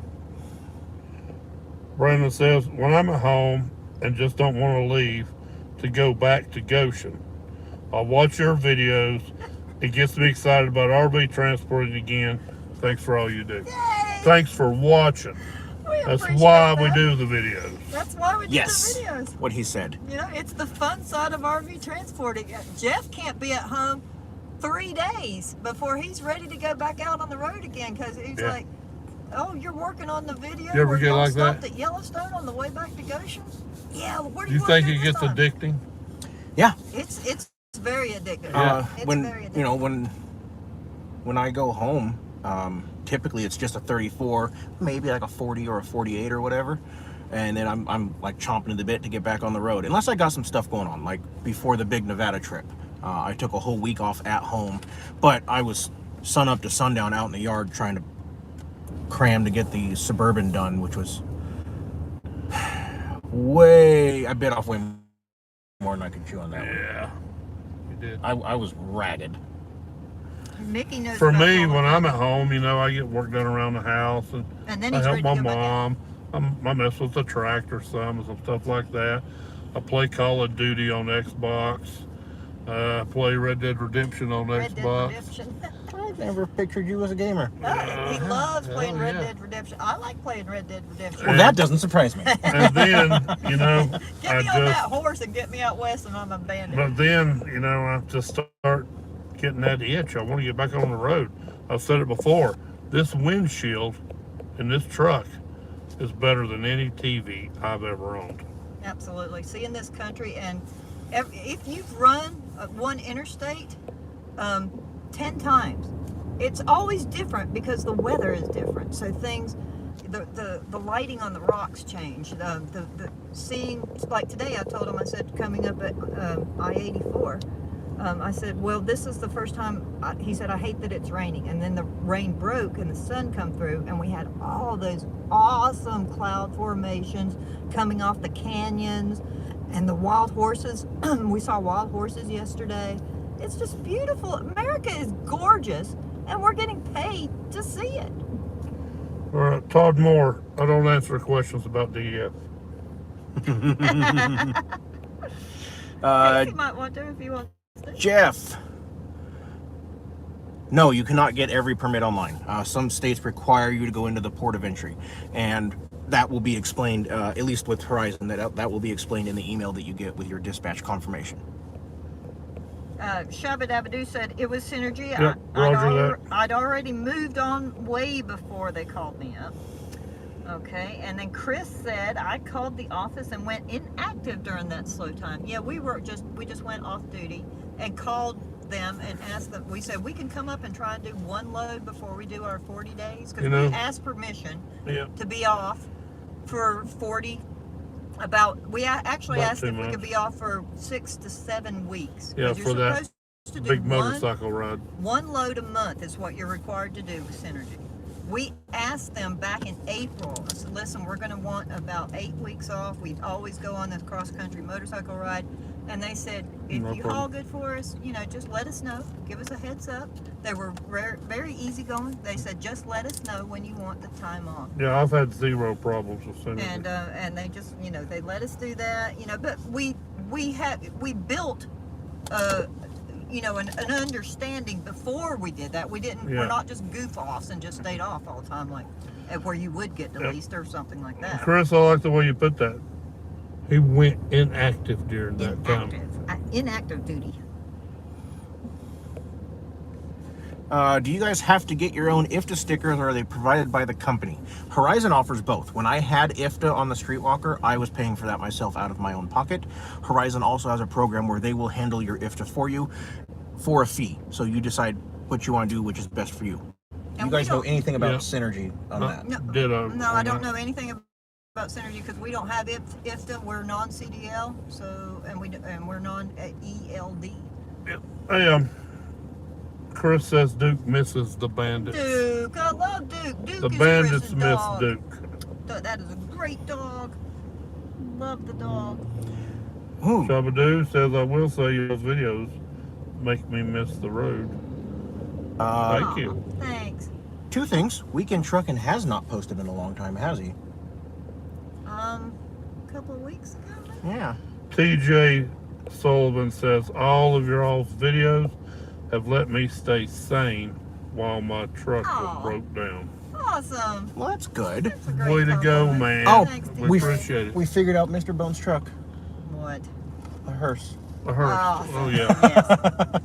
Brandon says, when I'm at home and just don't want to leave to go back to Goshen, I'll watch your videos. It gets me excited about RV transporting again. Thanks for all you do. Yay! Thanks for watching. We That's appreciate why we that. do the videos. That's why we do Yes, the videos. what he said. You know, it's the fun side of RV transporting. Jeff can't be at home 3 days before he's ready to go back out on the road again because he's Yeah. like, "Oh, you're working on the video. You ever where get y'all like stopped that? at Yellowstone on the way back to Goshen." Yeah, where do You you think want it to gets addicting? Yeah. It's very addictive. Yeah. It's When very addictive. you know when I go home, typically it's just a 34, maybe like a 40 or a 48 or whatever, and then I'm like chomping at the bit to get back on the road. Unless I got some stuff going on, like before the big Nevada trip, I took a whole week off at home, but I was sun up to sundown out in the yard trying to cram to get the Suburban done, which was I bit off way more than I could chew on that one. Yeah, you did. I was ragged. Mickey knows For about me, all when of I'm that. at home, you know, I get work done around the house, and And then I he's help ready my to go back out. mom. I mess with the tractor some and some stuff like that. I play Call of Duty on Xbox. I play Red Dead Redemption on Red Dead Xbox. Redemption. I've never pictured you as a gamer. He loves playing hell Red yeah. Dead Redemption. I like playing Red Dead Redemption. Well, that doesn't surprise me. And then, you know, Get I me on that just, horse and get me out west and I'm a bandit. but then, you know, I just start getting that itch. I want to get back on the road. I've said it before. This windshield in this truck is better than any TV I've ever owned. Absolutely. Seeing this country, and if you've run one interstate 10 times, it's always different because the weather is different. So things, the lighting on the rocks change. The seeing, like today I told him, I said, coming up at I-84, I said, well, this is the first time, he said, I hate that it's raining. And then the rain broke and the sun come through and we had all those awesome cloud formations coming off the canyons and the wild horses. We saw wild horses yesterday. It's just beautiful. America is gorgeous and we're getting paid to see it. All right, Todd Moore, I don't answer questions about DEF. Casey might want to if you want to. Jeff. No, you cannot get every permit online. Some states require you to go into the port of entry, and that will be explained, at least with Horizon, that will be explained in the email that you get with your dispatch confirmation. Shabba-dabba-doo said it was Synergy. Yep, roger that. I'd already moved on way before they called me up. Okay, and then Chris said I called the office and went inactive during that slow time. Yeah, we just went off duty and called them and asked them. We said we can come up and try and do one load before we do our 40 days because we asked permission to be off for 40. We actually asked if we could be off for 6 to 7 weeks. Yeah, you're for that supposed to do big motorcycle ride. one load a month is what you're required to do with Synergy. We asked them back in April. I said, listen, we're going to want about 8 weeks off. We always go on this cross-country motorcycle ride. And they said, if you haul good for us, you know, just let us know. Give us a heads up. They were very easygoing. They said, just let us know when you want the time off. Yeah, I've had zero problems with Synergy. And they just, you know, they let us do that. You know, but we built you know, an understanding before we did that. We didn't, we're not just goof offs and just stayed off all the time, like where you would get released or something like that. Chris, I like the way you put that. He went inactive during that time. Inactive duty. Do you guys have to get your own IFTA stickers, or are they provided by the company? Horizon offers both. When I had IFTA on the Streetwalker, I was paying for that myself out of my own pocket. Horizon also has a program where they will handle your IFTA for you for a fee. So you decide what you want to do, which is best for you. Do you guys know anything about Synergy on that? No, I don't know anything about Synergy because we don't have IFTA. We're non-CDL, so and we're non-ELD. Hey, Chris says Duke misses the bandits. Duke, I love Duke. Duke The is bandits Chris's miss dog. Duke. That is a great dog. Love the dog. Ooh. Shabadoo says, I will say those videos make me miss the road. Thank you. Thanks. 2 things. Weekend Truckin' has not posted in a long time, has he? A couple of weeks ago. Yeah. TJ Sullivan says, all of your all's videos have let me stay sane while my truck was broke down. Awesome. Well, that's good. That's a great Way to go, compliment. man. Oh, Thanks, we TJ. appreciate it. We figured out Mr. Bones' truck. What? A hearse. A hearse. Awesome. Oh, yeah.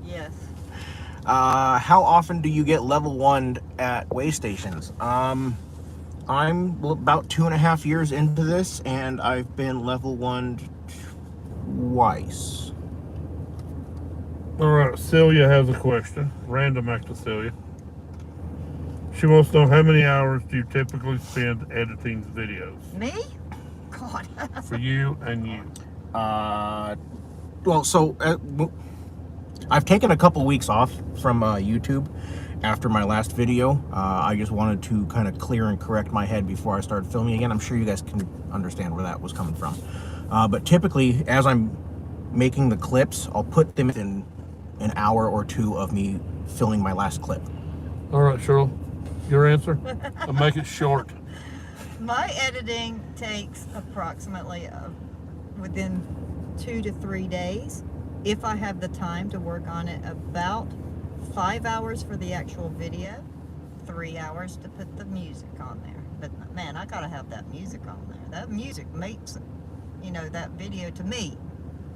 Yes. How often do you get level 1 at way stations? I'm about 2.5 years into this, and I've been level 1 twice. All right, Celia has a question. Random act of Celia. She wants to know how many hours do you typically spend editing videos? Me? God. For you and you. Well, so I've taken a couple weeks off from YouTube after my last video. I just wanted to kind of clear and correct my head before I started filming again. I'm sure you guys can understand where that was coming from. But typically, as I'm making the clips, I'll put them in an hour or two of me filling my last clip. All right, Cheryl, your answer? I'll make it short. My editing takes approximately within 2 to 3 days. If I have the time to work on it, about 5 hours for the actual video, 3 hours to put the music on there. But man, I gotta have that music on there. That music makes, you know, that video to me.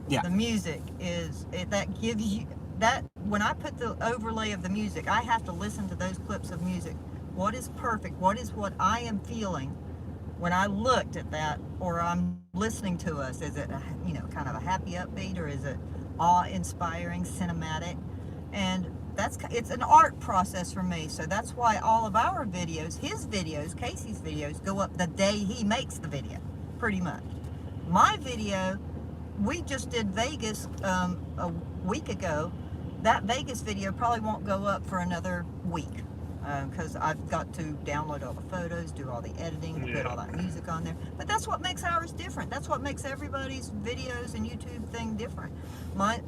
Yeah. The music is, that gives you, that, when I put the overlay of the music, I have to listen to those clips of music. What is perfect? What is what I am feeling when I looked at that, or I'm listening to us? Is it, you know, kind of a happy upbeat, or is it awe-inspiring, cinematic? And it's an art process for me. So that's why all of our videos, his videos, Casey's videos, go up the day he makes the video, pretty much. My video, we just did Vegas a week ago. That Vegas video probably won't go up for another week because I've got to download all the photos, do all the editing, put all that music on there. But that's what makes ours different. That's what makes everybody's videos and YouTube thing different.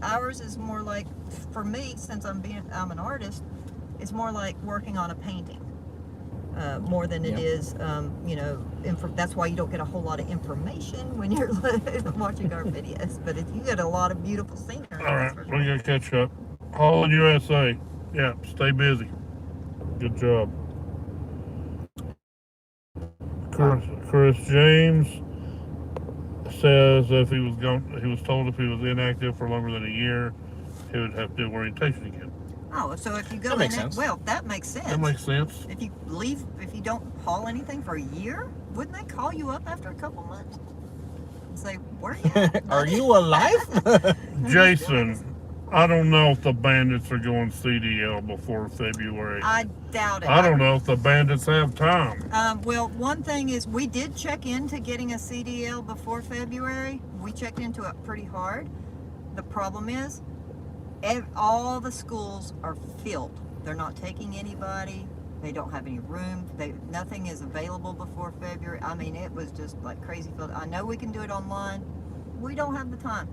Ours is more like, for me, since I'm an artist, it's more like working on a painting. More than it is, you know, that's why you don't get a whole lot of information when you're watching our videos. But you get a lot of beautiful scenery. All right, we're going to catch up. All in USA. Yeah, stay busy. Good job. Chris James says if he was told if he was inactive for longer than a year, he would have to do orientation again. Oh, so if you go that makes sense. Well, that makes sense. That makes sense. If you leave, if you don't haul anything for a year, wouldn't they call you up after a couple months and say, "Where you at, Are you alive? Jason, I don't know if the Bandits are going CDL before February. I doubt it. I don't know if the Bandits have time. Well, one thing is we did check into getting a CDL before February. We checked into it pretty hard. The problem is, all the schools are filled. They're not taking anybody. They don't have any room. Nothing is available before February. I mean, it was just like crazy filled. I know we can do it online. We don't have the time.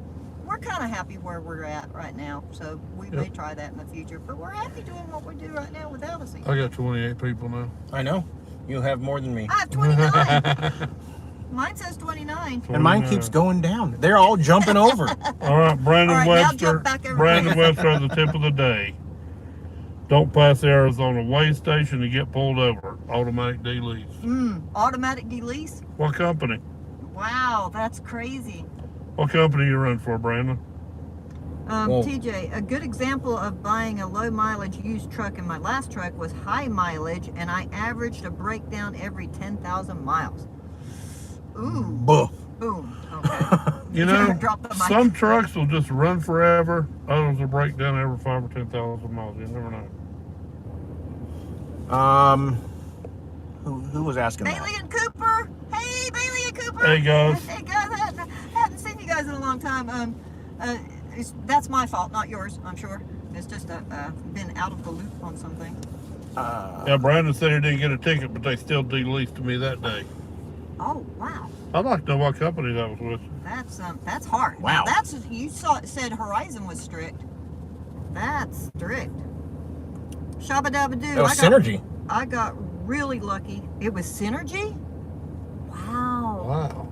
We're kind of happy where we're at right now, so we may try that in the future. But we're happy doing what we do right now without a CDL. I got 28 people now. I know. You have more than me. I have 29. Mine says 29. And mine keeps going down. They're all jumping over. All right, Brandon All right, now Webster. jump back over Brandon there. Webster at the tip of the day. Don't pass the Arizona way station to get pulled over. Automatic delease. Automatic delease? What company? Wow, that's crazy. What company you run for, Brandon? TJ, a good example of buying a low mileage used truck in my last truck was high mileage, and I averaged a breakdown every 10,000 miles. Ooh. Boof. Boom. Okay. You know, Drop the mic. some trucks will just run forever. Others will break down every 5 or 10,000 miles. You never know. Who was asking Bailey that? and Cooper. Hey, Bailey and Cooper. Hey, guys. Hey, guys. I haven't seen you guys in a long time. That's my fault, not yours, I'm sure. It's just been out of the loop on something. Yeah, Brandon said he didn't get a ticket, but they still deleased to me that day. Oh, wow. I'd like to know what company that was with. That's hard. Wow. Said Horizon was strict. That's strict. Shabba dabba doo. It was Synergy. I got really lucky. It was Synergy? Wow. Wow.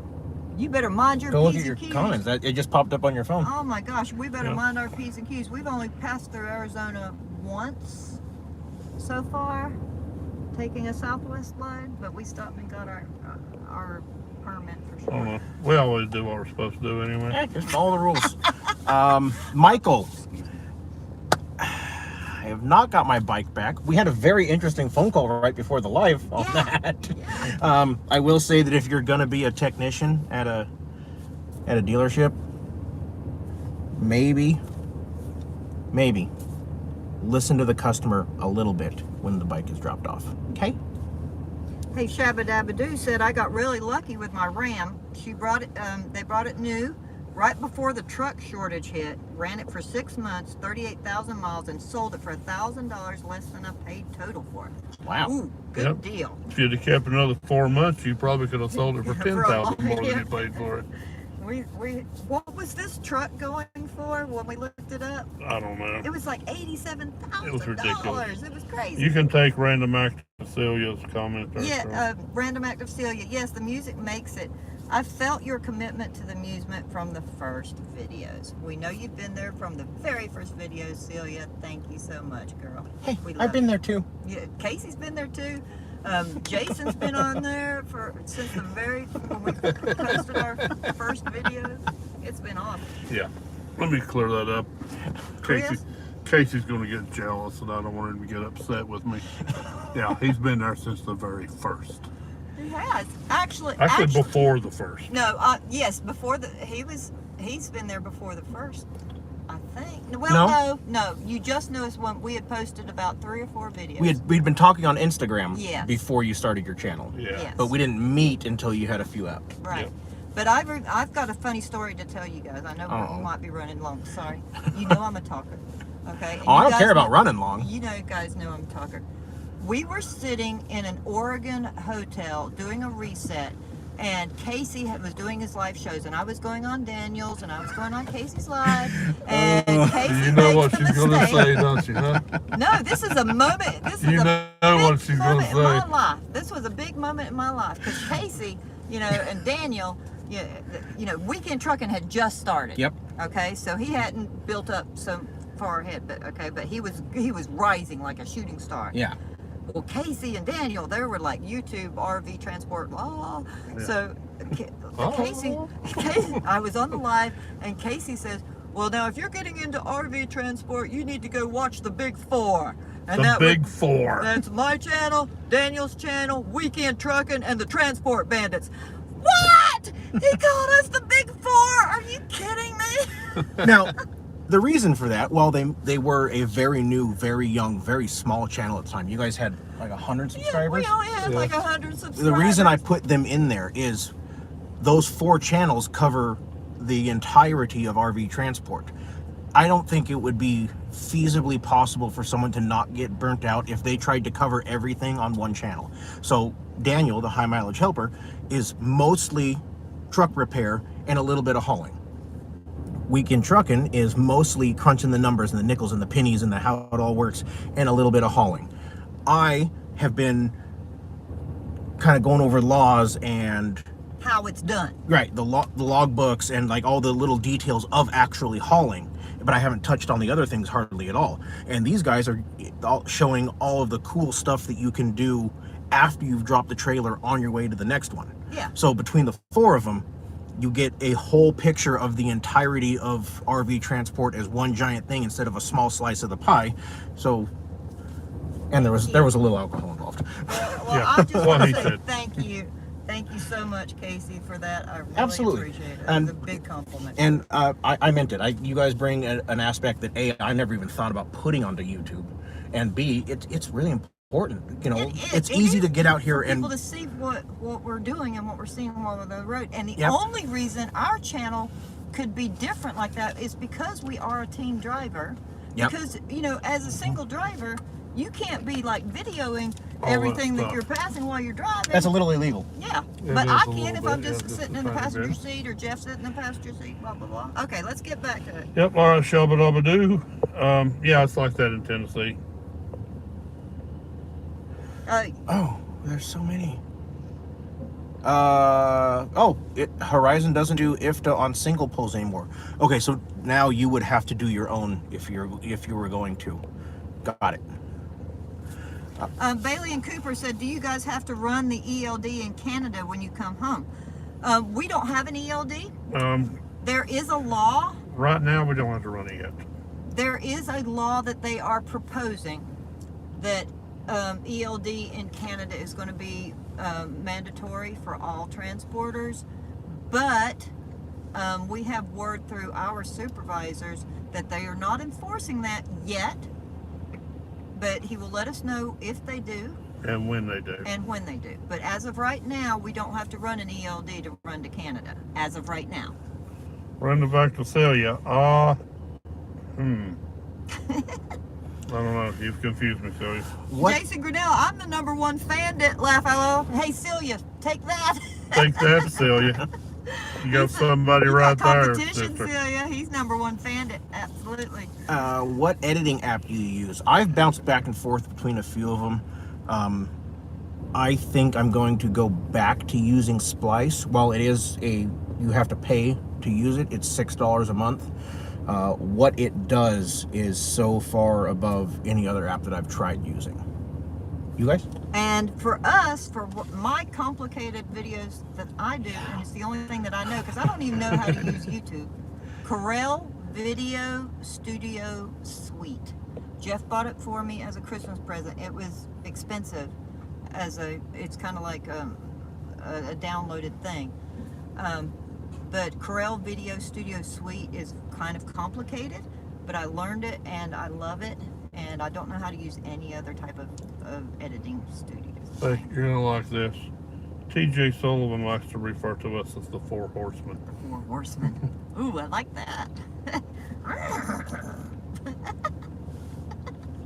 You better mind your Go look P's at your and Q's. comments. It just popped up on your phone. Oh my gosh, we better mind our P's and Q's. We've only passed through Arizona once so far, taking a Southwest load, but we stopped and got our permit for sure. I don't know. We always do what we're supposed to do anyway. Heck, just follow the rules. Michael, I have not got my bike back. We had a very interesting phone call right before the live on that. Yeah. I will say that if you're going to be a technician at a dealership, maybe listen to the customer a little bit when the bike is dropped off. Okay? Hey, Shabba Dabba Doo said I got really lucky with my Ram. She brought it. They brought it new right before the truck shortage hit. Ran it for 6 months, 38,000 miles, and sold it for $1,000 less than I paid total for it. Wow. Ooh, good deal. If you'd have kept another 4 months, you probably could have sold it for For a lot, $10,000 more than yeah. you paid for it. what was this truck going for when we looked it up? I don't know. It was like $87,000. It was ridiculous. It was crazy. You can take Random Act of Celia's comment there. Yeah, Random Act of Celia. Yes, the music makes it. I felt your commitment to the amusement from the first videos. We know you've been there from the very first videos, Celia. Thank you so much, girl. Hey, I've been there too. Yeah, Casey's been there too. Jason's been on there since the when we posted our first videos. It's been awesome. Yeah. Let me clear that up. Chris? Casey's going to get jealous, and I don't want him to get upset with me. Yeah, he's been there since the very first. He has actually before the first. No, yes, before he's been there before the first, I think. Well, no. You just noticed when we had posted about 3 or 4 videos. We'd been talking on Instagram Yes. before you started your channel. Yeah. Yes. But we didn't meet until you had a few out. Right. Yep. But I've got a funny story to tell you guys. I know we might be running long. Sorry. You know I'm a talker. Okay. And I you don't care guys about running long. You guys know I'm a talker. We were sitting in an Oregon hotel doing a reset, and Casey was doing his live shows, and I was going on Daniel's, and I was going on Casey's live, and Casey You know what makes the she's going to mistake. say, don't you, huh? No, this is a moment. This is You a know big what she's gonna moment in my say. life. This was a big moment in my life because Casey, and Daniel, Weekend Trucking had just started. Yep. Okay, so he hadn't built up so far ahead, but he was rising like a shooting star. Yeah. Well, Casey and Daniel, they were like YouTube RV transport. Yeah. So Casey, I was on the live, and Casey says, "Well, now if you're getting into RV transport, you need to go watch the Big Four." And The Big Four. That's my channel, Daniel's channel, Weekend Trucking, and the Transport Bandits. What? He called us the Big Four? Are you kidding me? Now, the reason for that, well, they were a very new, very young, very small channel at the time. You guys had like 100 Yeah, subscribers. we only had like 100 subscribers. The reason I put them in there is those 4 channels cover the entirety of RV transport. I don't think it would be feasibly possible for someone to not get burnt out if they tried to cover everything on one channel. So Daniel, the high mileage helper, is mostly truck repair and a little bit of hauling. Weekend Trucking is mostly crunching the numbers and the nickels and the pennies and how it all works, and a little bit of hauling. I have been kind of going over laws and how it's done. right, the log books and like all the little details of actually hauling, but I haven't touched on the other things hardly at all. And these guys are showing all of the cool stuff that you can do after you've dropped the trailer on your way to the next one. Yeah. So between the 4 of them, you get a whole picture of the entirety of RV transport as one giant thing instead of a small slice of the pie. So, and there was a little alcohol involved. Well, Yeah, I just what want he to say said. thank you. Thank you so much, Casey, for that. I really Absolutely. appreciate it. And- It's a big compliment. And I meant it. You guys bring an aspect that A, I never even thought about putting onto YouTube, and B, it's really important. It's easy to get out here and people to see what we're doing and what we're seeing while on the road. And the Yep. only reason our channel could be different like that is because we are a team driver. Yep. Because as a single driver, you can't be like videoing All that everything that stuff. you're passing while you're driving. that's a little illegal. Yeah, It but is I a can little if bit, I'm yeah, just just sitting a in the tiny passenger bit. seat or Jeff sitting in the passenger seat, blah, blah, blah. Okay, let's get back to it. Yep, all right, shabba dabba doo. Yeah, it's like that in Tennessee. Oh, there's so many. Horizon doesn't do IFTA on single poles anymore. Okay, so now you would have to do your own if you were going to. Got it. Bailey and Cooper said, do you guys have to run the ELD in Canada when you come home? We don't have an ELD. There is a law. Right now, we don't have to run it yet. There is a law that they are proposing that ELD in Canada is going to be mandatory for all transporters, but we have word through our supervisors that they are not enforcing that yet, but he will let us know if they do And when they do. and when they do. But as of right now, we don't have to run an ELD to run to Canada, as of right now. Run back to Celia. I don't know. You've confused me, Celia. What? Jason Grinnell, I'm the #1 fan that laugh out loud. Hey Celia, take that. Take that, Celia. You got somebody right there, competition, sister. Celia. He's #1 fan. Absolutely. What editing app do you use? I've bounced back and forth between a few of them. I think I'm going to go back to using Splice. While it is you have to pay to use it, it's $6 a month. What it does is so far above any other app that I've tried using. You guys? And for us, for my complicated videos that I do, and it's the only thing that I know, because I don't even know how to use YouTube, Corel Video Studio Suite. Jeff bought it for me as a Christmas present. It was expensive. It's kind of like a downloaded thing. But Corel Video Studio Suite is kind of complicated, but I learned it and I love it, and I don't know how to use any other type of editing studios. Hey, you're gonna like this. T.J. Sullivan likes to refer to us as the Four Horsemen. Four Horsemen. Ooh, I like that.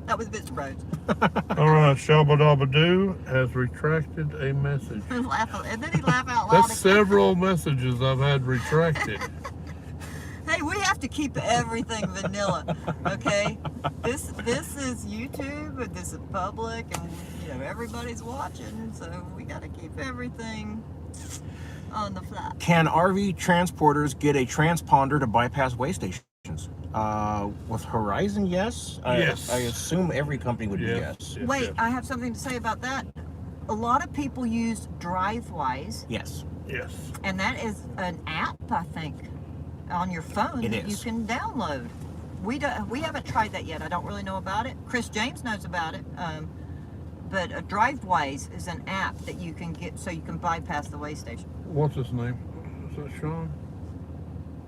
That was Mr. Rhodes. All right, Shabba Dabba Doo has retracted a message. And then he laughed out loud. That's several messages I've had retracted. Hey, we have to keep everything vanilla, okay? This is YouTube, and this is public, and everybody's watching, so we got to keep everything on the fly. Can RV transporters get a transponder to bypass way stations? With Horizon, yes. Yes. I assume every company would be yes. Yes, Wait, yes. I have something to say about that. A lot of people use DriveWise, Yes. Yes. and that is an app, I think, on your phone It that you is. can download. We haven't tried that yet. I don't really know about it. Chris James knows about it. But DriveWise is an app that you can get so you can bypass the way station. What's his name? Is that Sean?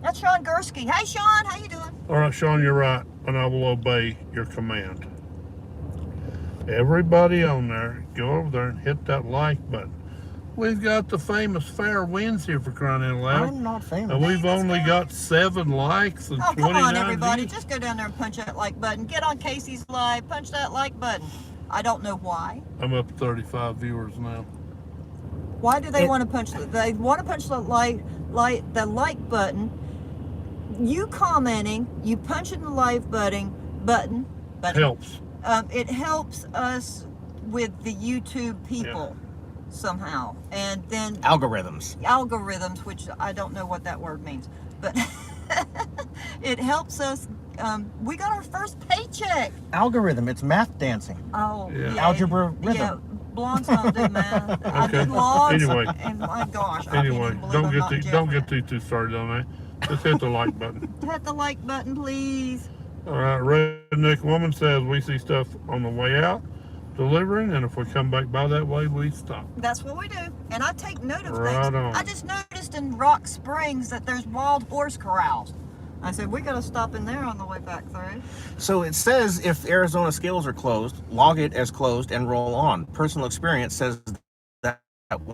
That's Sean Gursky. Hey, Sean, how you doing? All right, Sean, you're right, and I will obey your command. Everybody on there, go over there and hit that like button. We've got the famous fair winds here, for crying out loud. I'm not famous. And we've Famous only guy. got 7 likes and Oh, 29 come on, everybody. views. Just go down there and punch that like button. Get on Casey's live. Punch that like button. I don't know why. I'm up to 35 viewers now. Why do they It- want to punch they want to punch the like button? You commenting, you punching the like button. Helps. It helps us with the YouTube people somehow, and then Algorithms. algorithms, which I don't know what that word means, but it helps us. We got our first paycheck. Algorithm. It's math dancing. Oh, Yeah. Algebra Yeah, rhythm. blondes don't do math. I Okay. did logs. Anyway. And my gosh, I can't Anyway, even believe don't I'm get not don't Jeff. get too started on that. Just hit the like button. Hit the like button, please. All right, Redneck Woman says we see stuff on the way out, delivering, and if we come back by that way, we stop. That's what we do, and I take note of Right things. on. I just noticed in Rock Springs that there's wild horse corrals. I said we gotta stop in there on the way back through. So it says if Arizona scales are closed, log it as closed and roll on. Personal experience says that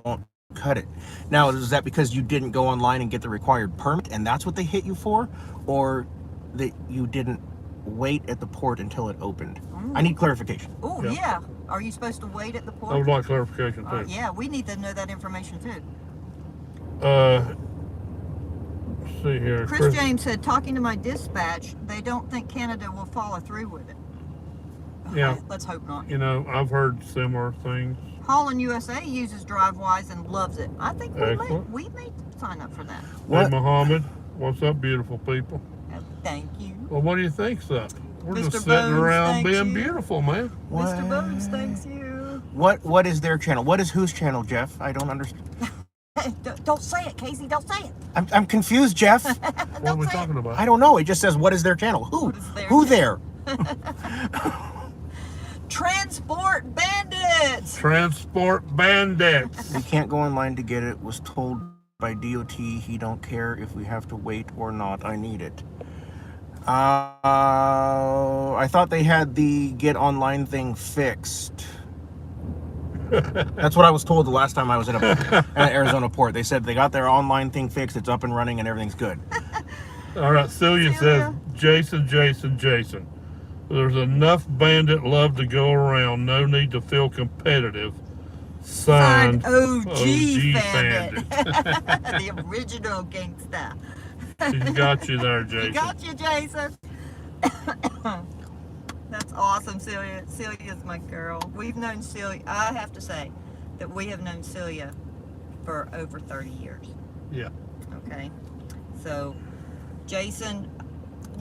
won't cut it. Now, is that because you didn't go online and get the required permit and that's what they hit you for? Or that you didn't wait at the port until it opened? I need clarification. Oh Yeah. yeah. Are you supposed to wait at the port? I would like clarification too. Yeah, we need to know that information too. Let's see here. Chris James said, talking to my dispatch, they don't think Canada will follow through with it. Yeah. Let's hope not. You know, I've heard similar things. Holland USA uses DriveWise and loves it. I think Excellent. we may sign up for that. What? Hey, Muhammad, what's up, beautiful people? Thank you. Well, what do you think's up? We're Mr. just sitting Bones, around thank being you. beautiful, man. Mr. Bones, thanks you. What is their channel? What is whose channel, Jeff? I don't understand. Hey, don't say it, Casey. Don't say it. I'm confused, Jeff. What are we say it. talking about? I don't know. It just says what is their channel. Who? What is their Who there? Transport Bandits. Transport bandits. We can't go online to get it. Was told by DOT he don't care if we have to wait or not. I need it. I thought they had the get online thing fixed. That's what I was told the last time I was at an Arizona port. They said they got their online thing fixed. It's up and running and everything's good. All right, Celia says, Jason. There's enough bandit love to go around. No need to feel competitive. Signed OG, OG Bandit. The original gangsta. He's got you there, Jason. He got you, Jason. That's awesome, Celia. Celia's my girl. We've known Celia. I have to say that we have known Celia for over 30 years. Yeah. Okay. So, Jason,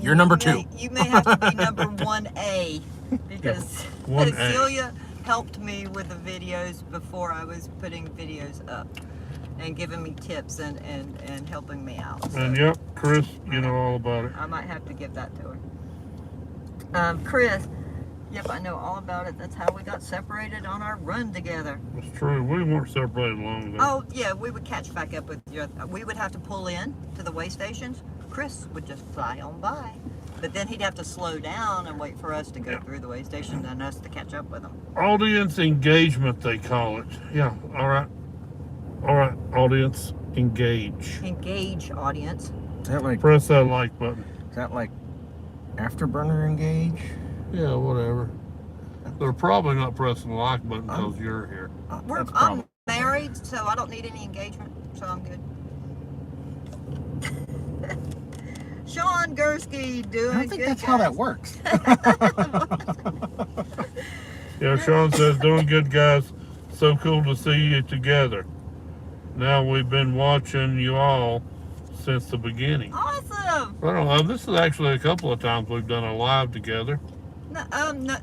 You're number 2. You may have to be number 1A because 1A. Celia helped me with the videos before I was putting videos up and giving me tips and helping me out. So And yep, Chris, you know all about it. I might have to give that to her. Chris, yep, I know all about it. That's how we got separated on our run together. It's true. We weren't separated long ago. Oh, yeah, we would catch back up with you. We would have to pull in to the way stations. Chris would just fly on by. But then he'd have to slow down and wait for us to go through the way station and us to catch up with him. Audience engagement, they call it. Yeah, all right. All right, audience, engage. Engage, audience. Is that like Press that like button. Afterburner engage? Yeah, whatever. They're probably not pressing the like button because you're here. That's I'm married, so I don't need any engagement, so I'm good. Sean Gursky doing I don't think good, that's how that guys. works. Yeah, Sean says, doing good, guys. So cool to see you together. Now we've been watching you all since the beginning. Awesome. I don't know. This is actually a couple of times we've done a live together. No,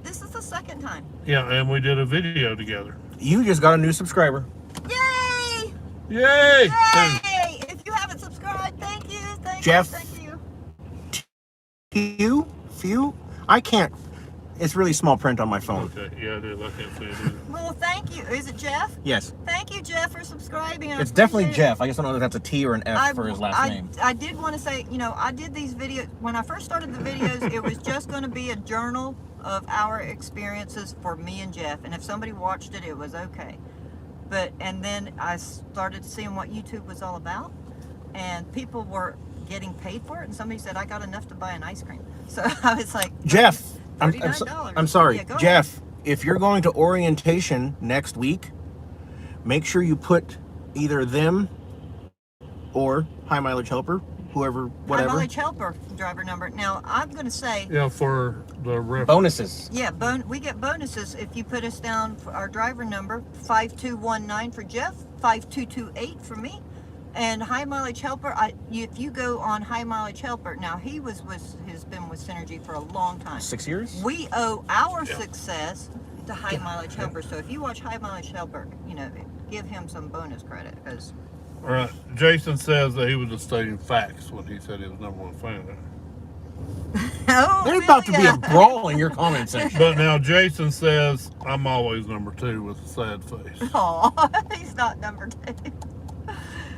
this is the second time. Yeah, and we did a video together. You just got a new subscriber. Yay! Yay! Yay! If you haven't subscribed, thank you. Jeff. Thank you. Few? I can't. It's really small print on my phone. Okay, yeah, it is. I can't see it either. Well, thank you. Is it Jeff? Yes. Thank you, Jeff, for subscribing. I It's definitely appreciate it. Jeff. I just don't know if that's a T or an F for his last name. I did want to say, I did these videos. When I first started the videos, it was just going to be a journal of our experiences for me and Jeff. And if somebody watched it, it was okay. And then I started seeing what YouTube was all about. And people were getting paid for it. And somebody said, I got enough to buy an ice cream. So I was like, Jeff, $39. I'm sorry. Yeah, go ahead. Jeff, if you're going to orientation next week, make sure you put either them or High Mileage Helper, whoever, whatever. High Mileage Helper driver number. Now, I'm going to say, Yeah, for the reference. Bonuses. yeah, we get bonuses if you put us down for our driver number, 5219 for Jeff, 5228 for me. And High Mileage Helper, if you go on High Mileage Helper, now he has been with Synergy for a long time. 6 years? We owe our success to High Mileage Helper. So if you watch High Mileage Helper, give him some bonus credit because. All right. Jason says that he was just stating facts when he said he was number one fan. Oh, There's about to be a brawl in your comment section. But now Jason says I'm always number 2 with a sad face. Aw, he's not number 2.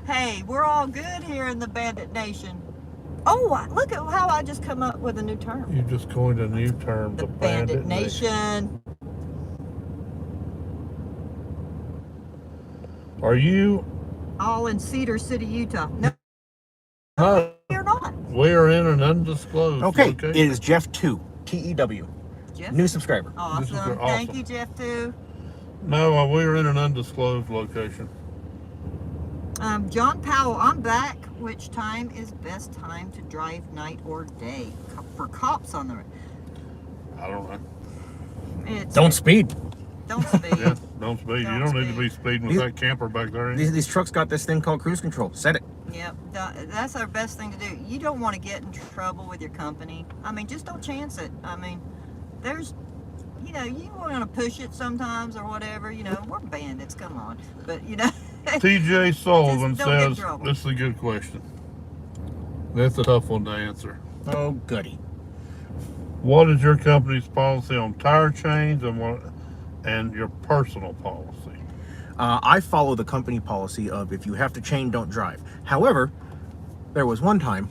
Hey, we're all good here in the Bandit Nation. Oh, look at how I just come up with a new term. You just coined a new term. The Bandit Nation. Are you? All in Cedar City, Utah. No, No. you're not. We are in an undisclosed Okay, location. it is Jeff 2, T-E-W. Jeff? New subscriber. Awesome. This is Thank awesome. you, Jeff, too. No, we are in an undisclosed location. John Powell, I'm back. Which time is best time to drive, night or day? For cops on the road. I don't know. Don't speed. Don't speed. Yeah, don't speed. Don't You don't need to speed. be speeding with You- that camper back there. These trucks got this thing called cruise control. Set it. Yep, that's our best thing to do. You don't want to get in trouble with your company. I mean, just don't chance it. I mean, there's, you want to push it sometimes or whatever. We're bandits. Come on, but TJ Sullivan Just don't get in says, trouble. this is a good question. That's a tough one to answer. Oh, goody. What is your company's policy on tire chains and your personal policy? I follow the company policy of if you have to chain, don't drive. However, there was one time,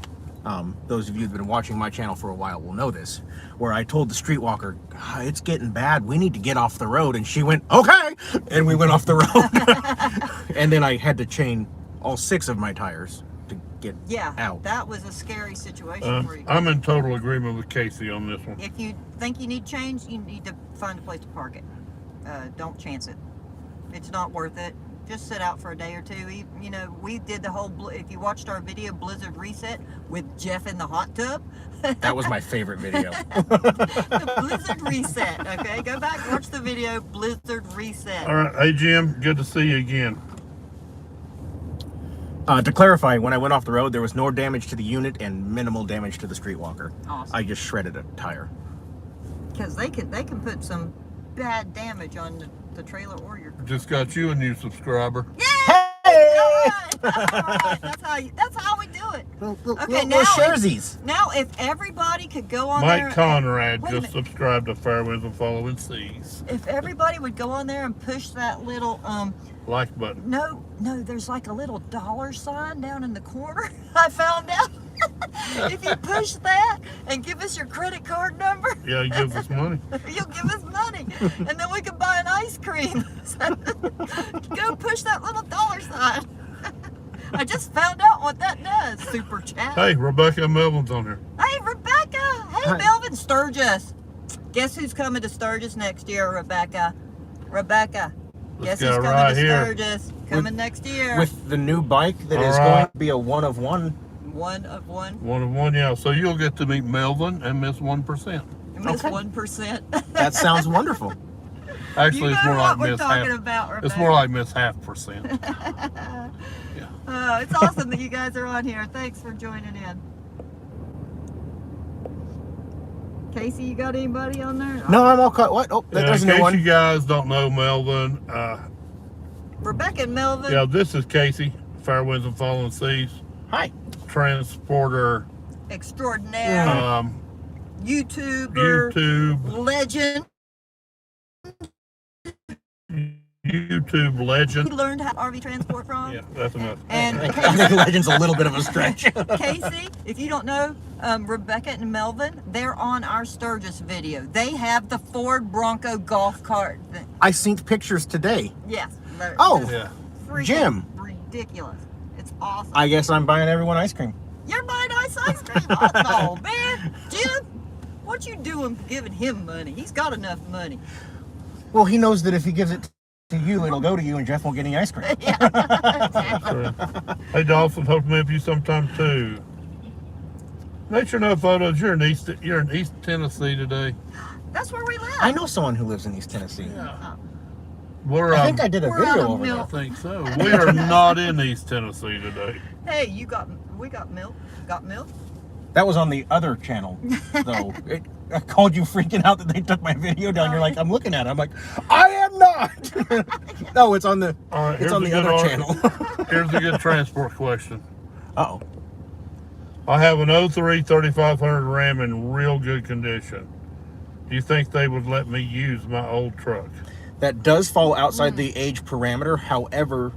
those of you who've been watching my channel for a while will know this, where I told the streetwalker, it's getting bad, we need to get off the road. And she went, okay! And we went off the road. And then I had to chain all 6 of my tires to get out. That was a scary situation for you. I'm in total agreement with Casey on this one. If you think you need change, you need to find a place to park it. Don't chance it. It's not worth it. Just sit out for a day or two. You know, we did the whole, if you watched our video, Blizzard Reset, with Jeff in the hot tub. That was my favorite video. The Blizzard Reset, okay? Go back and watch the video, Blizzard Reset. All right. Hey, Jim, good to see you again. To clarify, when I went off the road, there was no damage to the unit and minimal damage to the streetwalker. Awesome. I just shredded a tire. Because they can put some bad damage on the trailer or your... Just got you a new subscriber. Yeah! Hey! All right. That's how we do it. Okay, Little sharesies. now if everybody could go on there... Mike Conrad Wait a just minute. subscribed to Fairwinds and Following Seas. If everybody would go on there and push that little... Like button. No, there's like a little dollar sign down in the corner. I found out. If you push that and give us your credit card number, Yeah, he gives us money. you'll give us money, and then we can buy an ice cream. So, go push that little dollar sign. I just found out what that does. Super chat. Hey, Rebecca Melvin's on here. Hey, Rebecca. Hey, Hi. Melvin Sturgis. Guess who's coming to Sturgis next year, Rebecca? Rebecca. This Guess who's guy coming right to here. Sturgis? Coming next year. With the new bike that is All going right. to be a one of one. One of one. One of one, yeah. So you'll get to meet Melvin and Miss 1%. Miss Okay. 1%. That sounds wonderful. Actually, You it's know more what like we're Miss talking half. about, Rebecca. It's more like Miss half percent. Yeah. It's awesome that you guys are on here. Thanks for joining in. Casey, you got anybody on there? No, I'm all cut. What? Oh, Yeah, there's a in new case one. you guys don't know Melvin, Rebecca and Melvin. yeah, this is Casey, Fairwinds and Following Seas, Hi. Transporter, Extraordinaire. YouTuber. YouTube Legend. YouTube He legend. learned how to RV transport from. Yeah, that's enough. And I think Legend's a little bit of a stretch. Casey, if you don't know, Rebecca and Melvin, they're on our Sturgis video. They have the Ford Bronco golf cart. I seen pictures today. Yes. they're Oh. just Yeah. freaking Jim. Ridiculous. It's awesome. I guess I'm buying everyone ice cream. You're buying ice cream. Oh, man. Jim, what you doing giving him money? He's got enough money. Well, he knows that if he gives it to you, it'll go to you, and Jeff won't get any ice cream. Sure. Hey, Dolphin, hope to meet you sometime too. Nature No Photos, you're in East Tennessee today. That's where we live. I know someone who lives in East Tennessee. We're I think I did a We're out video of over there. milk. I think so. We are not in East Tennessee today. Hey, we got milk. Got milk? That was on the other channel, though. I called you freaking out that they took my video down. You're like, I'm looking at it. I'm like, I am not. No, it's on the All right, it's on the other channel. Here's a good transport question. Uh-oh. I have an 03 3500 Ram in real good condition. Do you think they would let me use my old truck? That does fall outside the age parameter. However,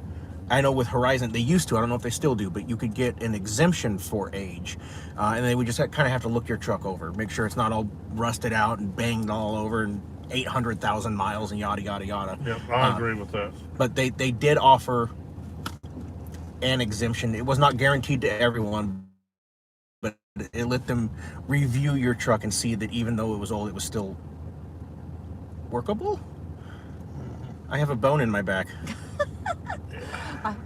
I know with Horizon, they used to, I don't know if they still do, but you could get an exemption for age. And they would just kind of have to look your truck over, make sure it's not all rusted out and banged all over and 800,000 miles and yada, yada, yada. Yep, I agree with that. But they did offer an exemption. It was not guaranteed to everyone, but it let them review your truck and see that even though it was old, it was still workable. I have a bone in my back.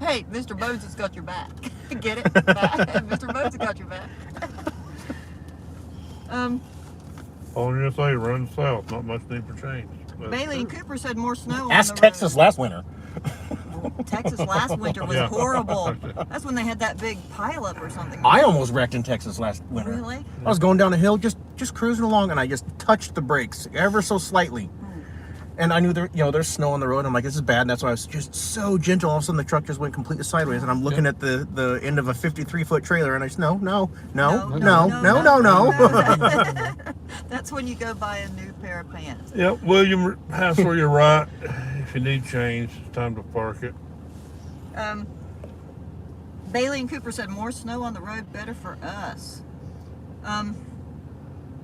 Hey, Mr. Bones has got your back. Get it? Mr. Bones has got your back. All I'm going to say, run south. Not much need for change. That's Bailey and true. Cooper said more snow Ask on the Texas road. last winter. Texas last winter was Yeah. horrible. That's when they had that big pileup or something. I almost wrecked in Texas last winter. Really? I was going down a hill, just cruising along, and I just touched the brakes ever so slightly. And I knew there's snow on the road. I'm like, this is bad. And that's why I was just so gentle. All of a sudden, the truck just went completely sideways. And I'm looking at the end of a 53-foot trailer, and I just, no. That's when you go buy a new pair of pants. Yep, William Hassel, you're right. If you need change, it's time to park it. Bailey and Cooper said more snow on the road, better for us.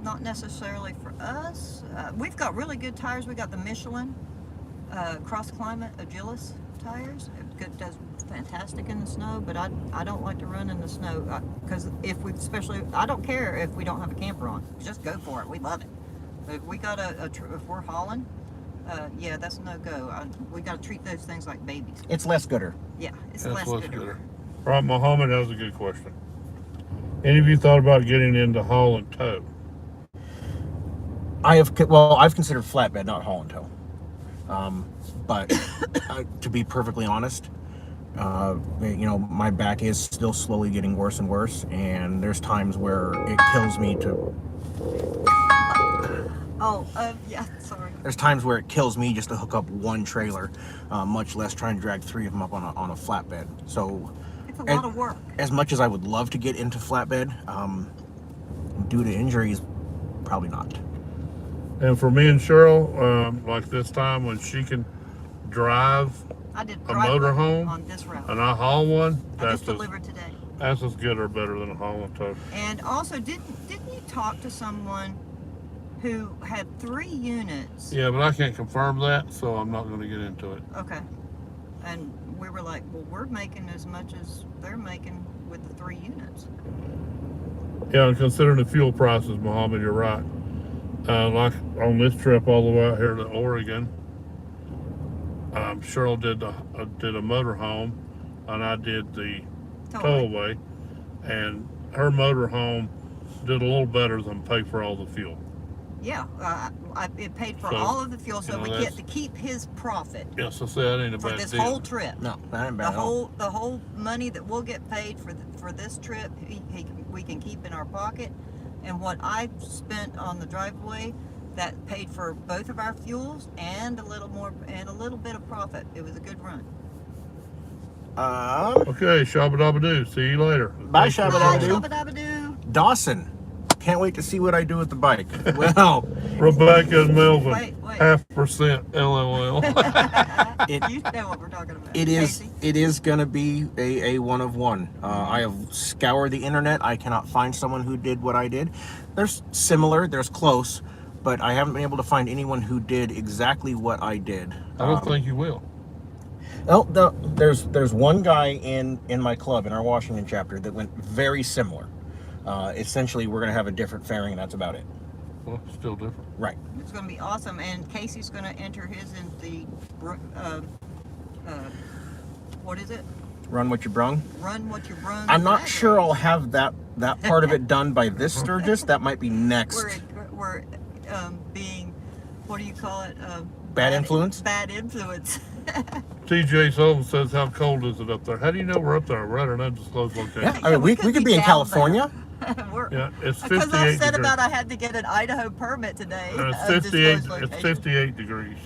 Not necessarily for us. We've got really good tires. We got the Michelin Cross Climate Agilis tires. It does fantastic in the snow, but I don't like to run in the snow because I don't care if we don't have a camper on. Just go for it. We love it. If we got if we're hauling, Yeah, that's no go. We got to treat those things like babies. It's less gooder. Yeah, it's That's less what's gooder. gooder. All right, Muhammad, that was a good question. Any of you thought about getting into haul and tow? I've considered flatbed, not haul and tow. But to be perfectly honest, my back is still slowly getting worse and worse, and there's times where it kills me to. Yeah, sorry. There's times where it kills me just to hook up one trailer, much less trying to drag 3 of them up on a flatbed. So It's a lot of work. As much as I would love to get into flatbed, due to injuries, probably not. And for me and Cheryl, like this time when she can drive I did a motorhome on this route. and I haul one, I that's just delivered today. as good or better than a haul and tow. And also, didn't you talk to someone who had 3 units? Yeah, but I can't confirm that, so I'm not going to get into it. Okay. And we were like, well, we're making as much as they're making with the 3 units. Yeah, and considering the fuel prices, Muhammad, you're right. Like on this trip all the way out here to Oregon, Cheryl did a motorhome, and I did the towaway, and her motorhome did a little better than pay for all the fuel. Yeah, it paid for So, all of the fuel, so you know, we that's- get to keep his profit Yeah, so say that ain't a for bad this deal. whole trip. No, that ain't bad at all. The whole money that we'll get paid for this trip, we can keep in our pocket, and what I spent on the driveway, that paid for both of our fuels and a little bit of profit. It was a good run. Okay, shabba-dabba-doo. See you later. Bye, Thanks for shabba-dabba-doo. Bye, calling. shabba-dabba-doo. Dawson, can't wait to see what I do with the bike. Well, Rebecca and Melvin, Wait. 0.5% LOL. You know what we're talking about. it is Casey? it is gonna be a one of one. I have scoured the internet. I cannot find someone who did what I did. There's similar, there's close, but I haven't been able to find anyone who did exactly what I did. I don't think you will. Oh, there's one guy in my club, in our Washington chapter, that went very similar. Essentially, we're going to have a different fairing, and that's about it. Well, still different. Right. It's going to be awesome, and Casey's going to enter his in the what is it? Run what you brung. Run what you brung. I'm not drag sure race. I'll have that part of it done by this Sturgis. That might be next. We're being, what do you call it? Bad influence? Bad influence. TJ Sullivan says, how cold is it up there? How do you know we're up there? We're at an undisclosed location. Yeah, I mean, we could be in down California. Yeah, it's 58 Because I said degrees. about I had to get an Idaho permit today. It's of 58. disclosed It's location. 58 degrees.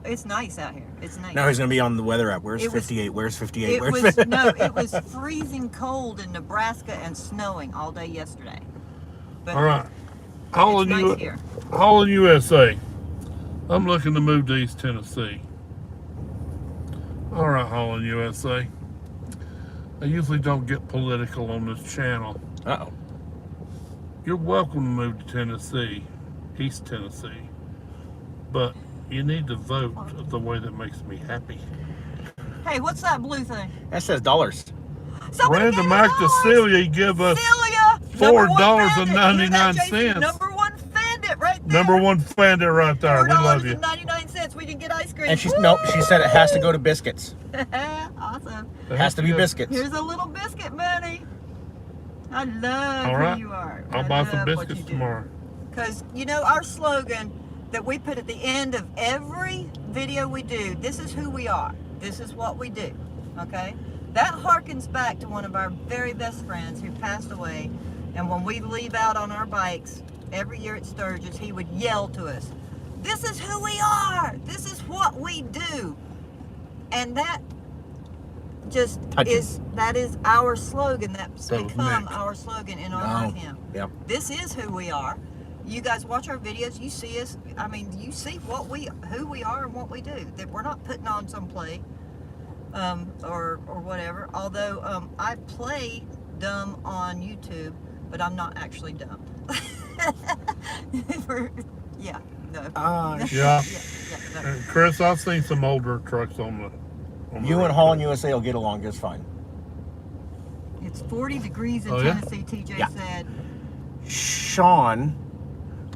It's nice out here. It's nice. Now he's going to be on the weather app. Where's It was- 58? Where's 58? It Where's was no, it was freezing cold in Nebraska and snowing all day yesterday. But All right. Holland, it's nice here. Holland, USA. I'm looking to move to East Tennessee. All right, Holland, USA. I usually don't get political on this channel. Uh-oh. You're welcome to move to Tennessee, East Tennessee, but you need to vote the way that makes me happy. Hey, what's that blue thing? That says dollars. Somebody Random gave act us of Celia give us Celia, number one bandit. Hear that, $4.99. Jason? Number one bandit right there. number one bandit right there. We love you. $4.99. We can get ice cream. And she said it has to go to biscuits. Awesome. It has to be Good. biscuits. Here's a little biscuit money. I love All who right. you are. I'll buy some biscuits tomorrow. Because, you know, our slogan that we put at the end of every video we do, this is who we are. This is what we do. Okay? That harkens back to one of our very best friends who passed away. And when we leave out on our bikes every year at Sturgis, he would yell to us, "This is who we are. This is what we do." And that just that is our slogan. That's That was become Nick. our slogan in honor of Oh, him. yep. This is who we are. You guys watch our videos, you see us. I mean, you see who we are and what we do. That we're not putting on some play, or whatever. Although I play dumb on YouTube, but I'm not actually dumb. Yeah, no. Yeah. No. And Chris, I've seen some older trucks on the You road. and Holland USA will get along just fine. It's 40 degrees in Oh, yeah? Tennessee, TJ Yeah. said. Sean,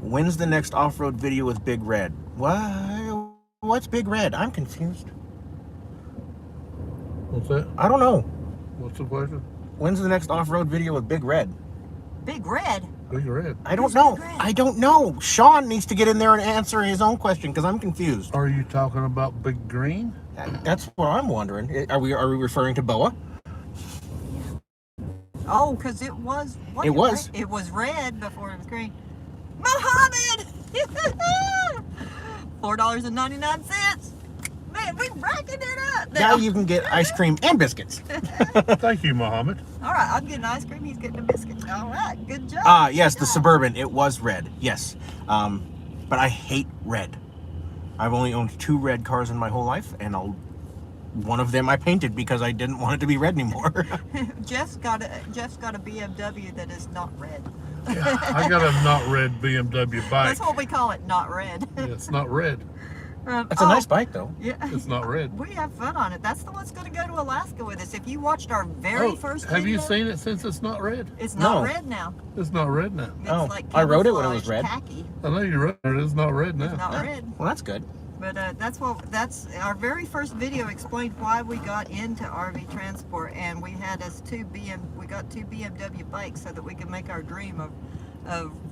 when's the next off-road video with Big Red? What? what's Big Red? I'm confused. What's that? I don't know. What's the question? When's the next off-road video with Big Red? Big Red? Big Red. I don't Who's know. Big Red? I don't know. Sean needs to get in there and answer his own question because I'm confused. Are you talking about Big Green? That's what I'm wondering. Are we referring to Boa? Oh, because it was. It was. It was red before it was green. Muhammad! $4.99. Man, we racking it up. Now you can get ice cream and biscuits. Thank you, Muhammad. All right, I'm getting ice cream. He's getting a biscuit. All right, good job. Yes, Good the job. Suburban. It was red. Yes. But I hate red. I've only owned 2 red cars in my whole life, and one of them I painted because I didn't want it to be red anymore. Jeff's got a BMW that is not red. I got a not red BMW bike. That's what we call it, not red. It's not red. It's a nice bike, though. Yeah. It's not red. We have fun on it. That's the one's going to go to Alaska with us. If you watched our very first have you video, seen it since it's not red? It's not No. red now. It's not red now. It's Oh, like I wrote it when it was camouflage red. Khaki. I know you wrote it. It's not red It's now. not red. Well, that's good. But that's our very first video explained why we got into RV transport, and we got 2 BMW bikes so that we could make our dream of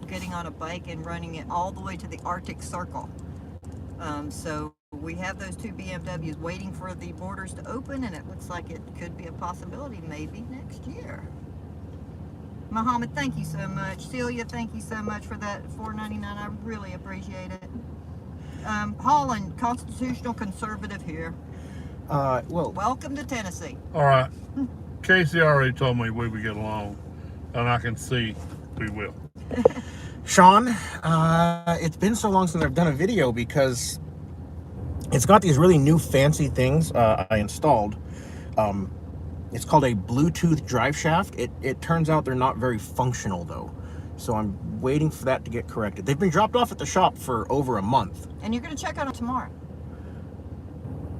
getting on a bike and running it all the way to the Arctic Circle. So we have those 2 BMWs waiting for the borders to open, and it looks like it could be a possibility maybe next year. Muhammad, thank you so much. Celia, thank you so much for that $4.99. I really appreciate it. Holland, constitutional conservative here. Well, Welcome to Tennessee. All right. Casey already told me we would get along, and I can see we will. Sean, it's been so long since I've done a video because it's got these really new fancy things I installed. It's called a Bluetooth drive shaft. It turns out they're not very functional, though. So I'm waiting for that to get corrected. They've been dropped off at the shop for over a month. And you're going to check on it tomorrow?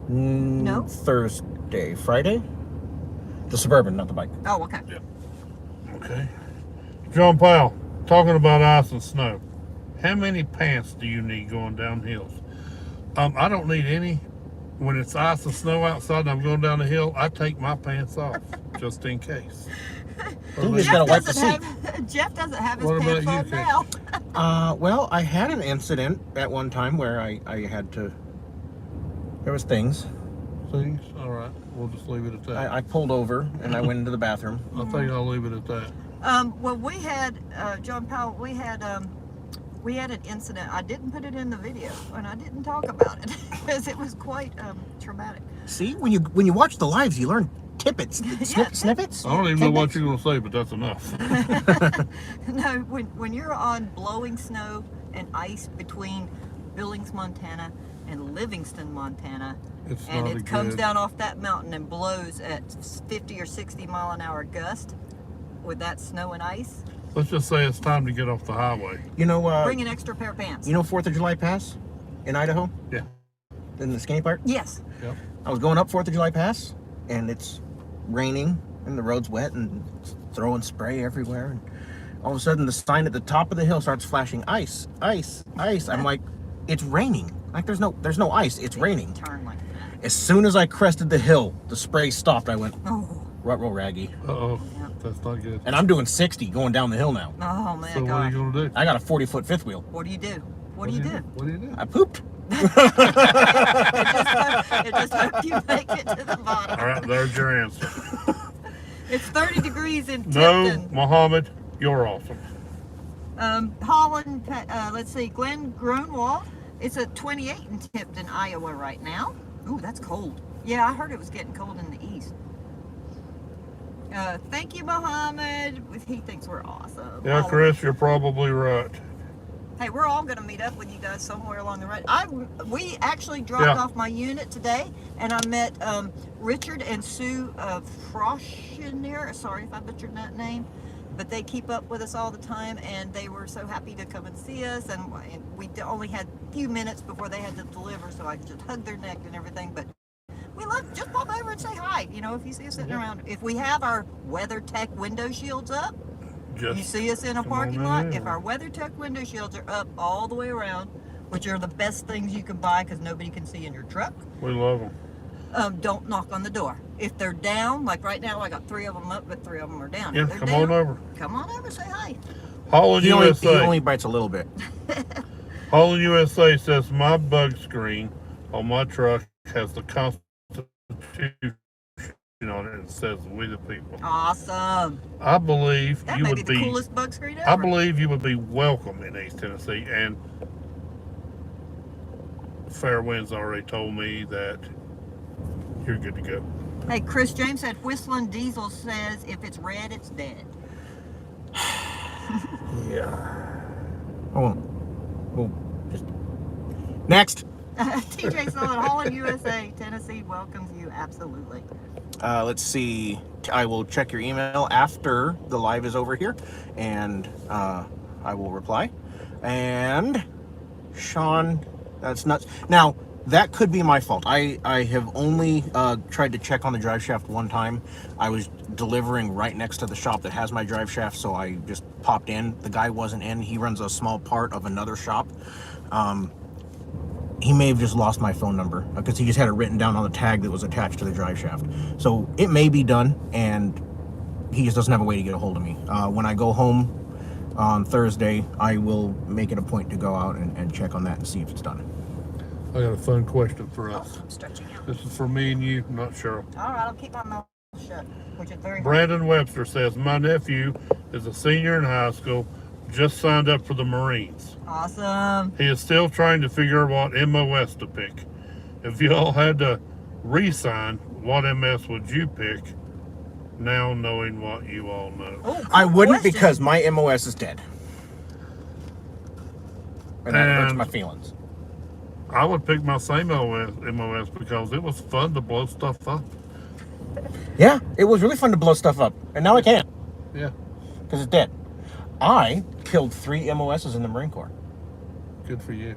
No? Thursday. Friday? The Suburban, not the bike. Oh, okay. Okay. John Powell, talking about ice and snow. How many pants do you need going down hills? I don't need any. When it's ice and snow outside and I'm going down the hill, I take my pants off just in case. You just gotta wipe the seat. Jeff doesn't have his What pants about on you, now. Well, I had an incident at one time where I had to. There was things. Things? All right. We'll just leave it at that. I pulled over and I went into the bathroom. I think I'll leave it at that. Well, we had, John Powell, we had an incident. I didn't put it in the video, and I didn't talk about it because it was quite traumatic. See, when you watch the lives, you learn tippets, snippets. I don't even know what you're going to say, but that's enough. No, when you're on blowing snow and ice between Billings, Montana and Livingston, Montana, It's and not it a comes good- down off that mountain and blows at 50 or 60 mile an hour gust with that snow and ice, Let's just say it's time to get off the highway. You know, bring an extra pair of pants. you know 4th of July Pass in Idaho, Yeah. in the skinny part. Yes. Yep. I was going up 4th of July Pass, and it's raining, and the road's wet, and it's throwing spray everywhere. And all of a sudden, the sign at the top of the hill starts flashing ice, ice, ice. I'm like, it's raining. Like there's no ice. It's raining. Turn like that. As soon as I crested the hill, the spray stopped. I went, Oh. rut-roll raggy. Uh-oh. Yeah. That's not good. And I'm doing 60 going down the hill now. Oh man, So what are gosh. you going to do? I got a 40-foot fifth wheel. What do you do? What do you do? What do you do? I pooped. It just hope you make it to the bottom. All right, there's your answer. It's 30 degrees in No, Tipton. Muhammad, you're awesome. Holland, let's see, Glenn Gronwald. It's a 28 in Tipton, Iowa right now. Ooh, that's cold. Yeah, I heard it was getting cold in the east. Thank you, Muhammad. He thinks we're awesome. Yeah, All of Chris, you're probably right. Hey, we're all going to meet up with you guys somewhere along the road. We actually dropped Yeah. off my unit today, and I met Richard and Sue Froschenier. Sorry if I butchered that name, but they keep up with us all the time, and they were so happy to come and see us. And we only had a few minutes before they had to deliver, so I could just hug their neck and everything. But we love just pop over and say hi. You know, if you see us sitting around, if we have our WeatherTech window shields up. You Just see us in a come parking on lot, in. if our WeatherTech window shields are up all the way around, which are the best things you can buy because nobody can see in your truck. We love them. Don't knock on the door. If they're down, like right now, I got 3 of them up, but 3 of them are down. Yeah, If they're come down, on over. Come on over, say hi. Holland He USA. only bites a little bit. Holland USA says my bug screen on my truck has the Constitution on it and says "We the People." Awesome. I believe That you may would be the be. coolest bug screen ever. I believe you would be welcome in East Tennessee, and Fairwind's already told me that you're good to go. Hey, Chris James said Whistling Diesel says if it's red, it's dead. Yeah. Oh, well, just next. TJ Sullivan, Holland, USA, Tennessee welcomes you absolutely. Let's see. I will check your email after the live is over here, and I will reply. And Sean, that's nuts. Now, that could be my fault. I have only tried to check on the drive shaft one time. I was delivering right next to the shop that has my drive shaft, so I just popped in. The guy wasn't in. He runs a small part of another shop. He may have just lost my phone number because he just had it written down on the tag that was attached to the drive shaft. So it may be done, and he just doesn't have a way to get a hold of me. When I go home on Thursday, I will make it a point to go out and check on that and see if it's done. I got a fun question for us. I'm stretching out. This is for me and you, not Cheryl. All right, I'll keep my mouth shut, which is very hard. Brandon Webster says, my nephew is a senior in high school, just signed up for the Marines. Awesome. He is still trying to figure out what MOS to pick. If you all had to re-sign, what MS would you pick, now knowing what you all know? Oh, cool I wouldn't question. because my MOS is dead. And that hurts And- my feelings. I would pick my same MOS because it was fun to blow stuff up. Yeah, it was really fun to blow stuff up, and now I can't Yeah, because it's dead. I killed 3 MOSs in the Marine Corps. good for you.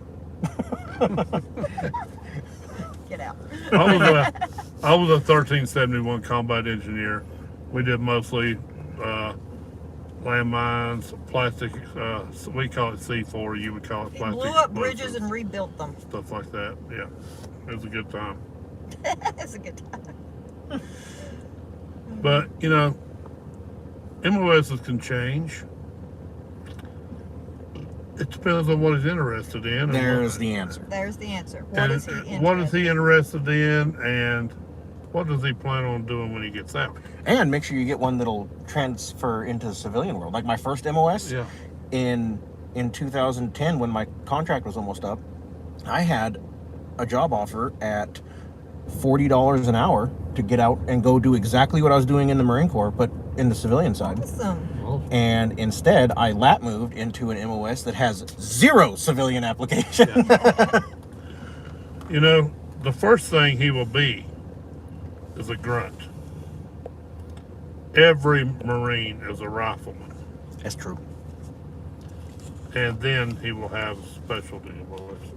Get out. I was a 1371 combat engineer. We did mostly landmines, plastic, we call it C4, you would call it He plastic. blew up bridges explosives, and rebuilt them. stuff like that. Yeah, it was a good time. That's a good time. But, you know, MOSs can change. It depends on what he's interested in. and There's what- the answer. There's the answer. and what is he interested interested in, and what does he plan on doing when he gets out? And make sure you get one that'll transfer into the civilian world. Like my first MOS Yeah. in 2010, when my contract was almost up, I had a job offer at $40 an hour to get out and go do exactly what I was doing in the Marine Corps, but in the civilian side. Awesome. Well, And instead, I lat moved into an MOS that has 0 civilian application. you know, the first thing he will be is a grunt. Every Marine is a rifleman. That's true. And then he will have specialty MOSs.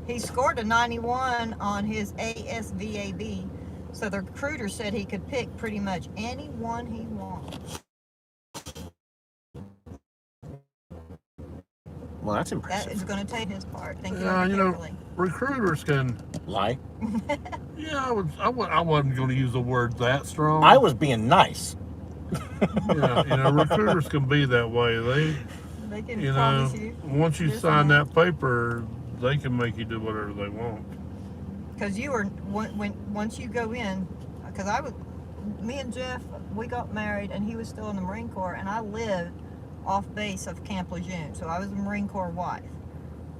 He scored a 91 on his ASVAB, so the recruiter said he could pick pretty much any one he wants. Well, that's That impressive. is going to take his part. Think Yeah, you know, carefully. recruiters can. Lie. Yeah, I wasn't going to use a word that strong. I was being nice. Yeah, you know, recruiters can be that way. They can You know, promise you. once you this sign and that paper, they can make you do whatever they want. Because you were once you go in, because me and Jeff, we got married, and he was still in the Marine Corps, and I lived off base of Camp Lejeune, so I was a Marine Corps wife.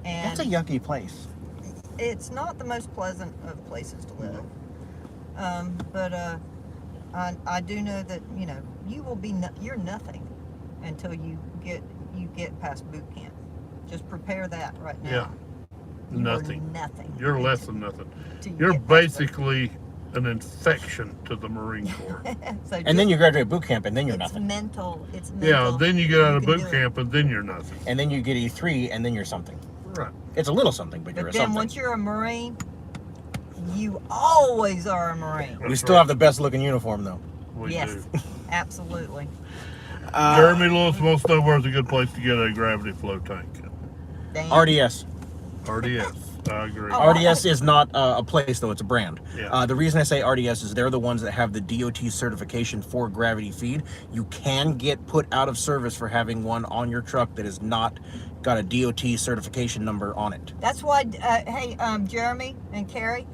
And That's a yucky place. it's not the most pleasant of places to live. But I do know that you will be you're nothing until you get past boot camp. Just prepare that right now. Yeah. You are Nothing. nothing. You're less than nothing. until you You're get past basically an infection to the Marine Corps. so And then you graduate boot camp, and then you're it's nothing. mental. It's mental. Yeah, then you get out of can boot do it. camp and then you're nothing. And then you get E3, and then you're something. Right. It's a little something, but you're But a then something. once you're a Marine, you always are a Marine. We That's still right. have the best looking uniform, though. We Yes, do. absolutely. Jeremy Lewis wants to know where's a good place to get a gravity flow tank. Dan? RDS. RDS. I agree. Oh, RDS is not a place, though. It's a brand. Yeah. The reason I say RDS is they're the ones that have the DOT certification for gravity feed. You can get put out of service for having one on your truck that is not got a DOT certification number on it. That's why, hey, Jeremy and Carrie,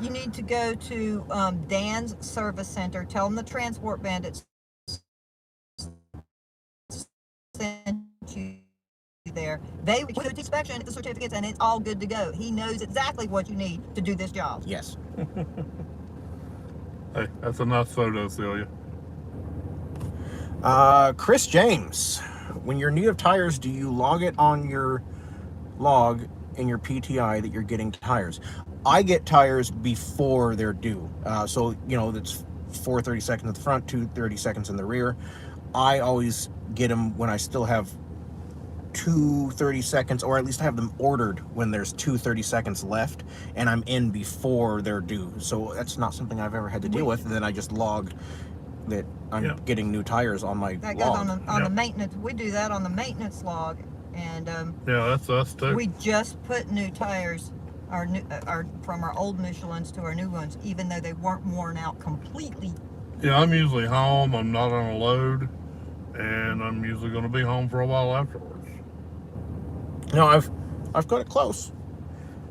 you need to go to Dan's service center. Tell them the Transport Bandits sent you there. They do the inspection, the certificates, and it's all good to go. He knows exactly what you need to do this job. Yes. Hey, that's a nice photo, Celia. Chris James, when you're in need of tires, do you log it on your log in your PTI that you're getting tires? I get tires before they're due. So, you know, that's 4:30 seconds at the front, 2:30 seconds in the rear. I always get them when I still have 2:30 seconds, or at least have them ordered when there's 2:30 seconds left, and I'm in before they're due. So that's not something I've ever had to deal with. And then I just logged that I'm getting new tires on my That log. goes on the maintenance. We do that on the maintenance log, and Yeah, that's us too. we just put new tires, from our old Michelins to our new ones, even though they weren't worn out completely. Yeah, I'm usually home. I'm not on a load, and I'm usually going to be home for a while afterwards. No, I've got it close.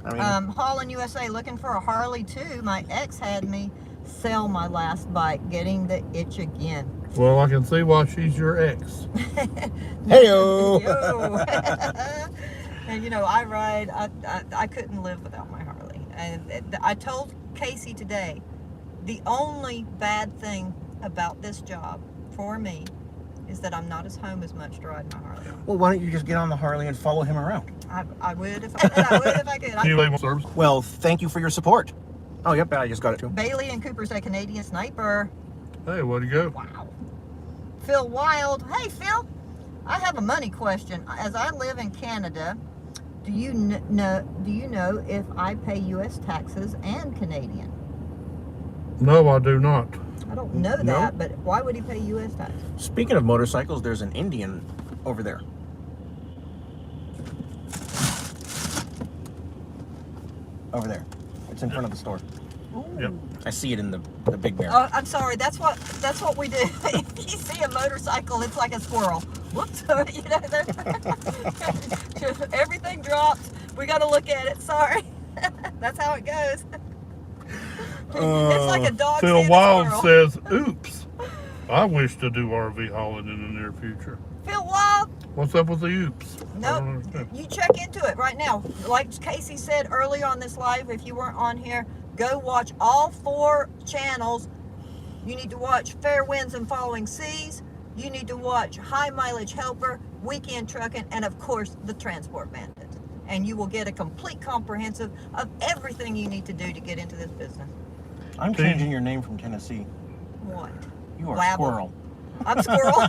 I mean, Holland USA, looking for a Harley too. My ex had me sell my last bike, getting the itch again. Well, I can see why she's your ex. Heyo. Yo. And you know, I ride. I couldn't live without my Harley. And I told Casey today, the only bad thing about this job for me is that I'm not as home as much to ride my Harley. Well, why don't you just get on the Harley and follow him around? I would if I could. I would if I could. Can you leave service? Well, thank you for your support. Oh, yep, I just got it too. Bailey and Cooper say Canadian Sniper. Hey, where'd you go? Wow. Phil Wild. Hey, Phil. I have a money question. As I live in Canada, do you know if I pay U.S. taxes and Canadian? No, I do not. I don't know that, but why would he pay U.S. taxes? Speaking of motorcycles, there's an Indian over there. Over there. It's in front of the store. Yep. I see it in the big bear. Oh, I'm sorry. That's what we do. If you see a motorcycle, it's like a squirrel. Whoops. You know, everything drops. We got to look at it. Sorry. That's how it goes. It's like a dog. Phil seeing a Wild squirrel. says, oops. I wish to do RV hauling in the near future. Phil Wild. What's up with the oops? I don't Nope. understand. You check into it right now. Like Casey said earlier on this live, if you weren't on here, go watch all 4 channels. You need to watch Fair Winds and Following Seas. You need to watch High Mileage Helper, Weekend Trucking, and of course, the Transport Bandits. And you will get a complete comprehensive of everything you need to do to get into this business. I'm changing your name from Tennessee. What? You are Blabble. Squirrel. I'm Squirrel.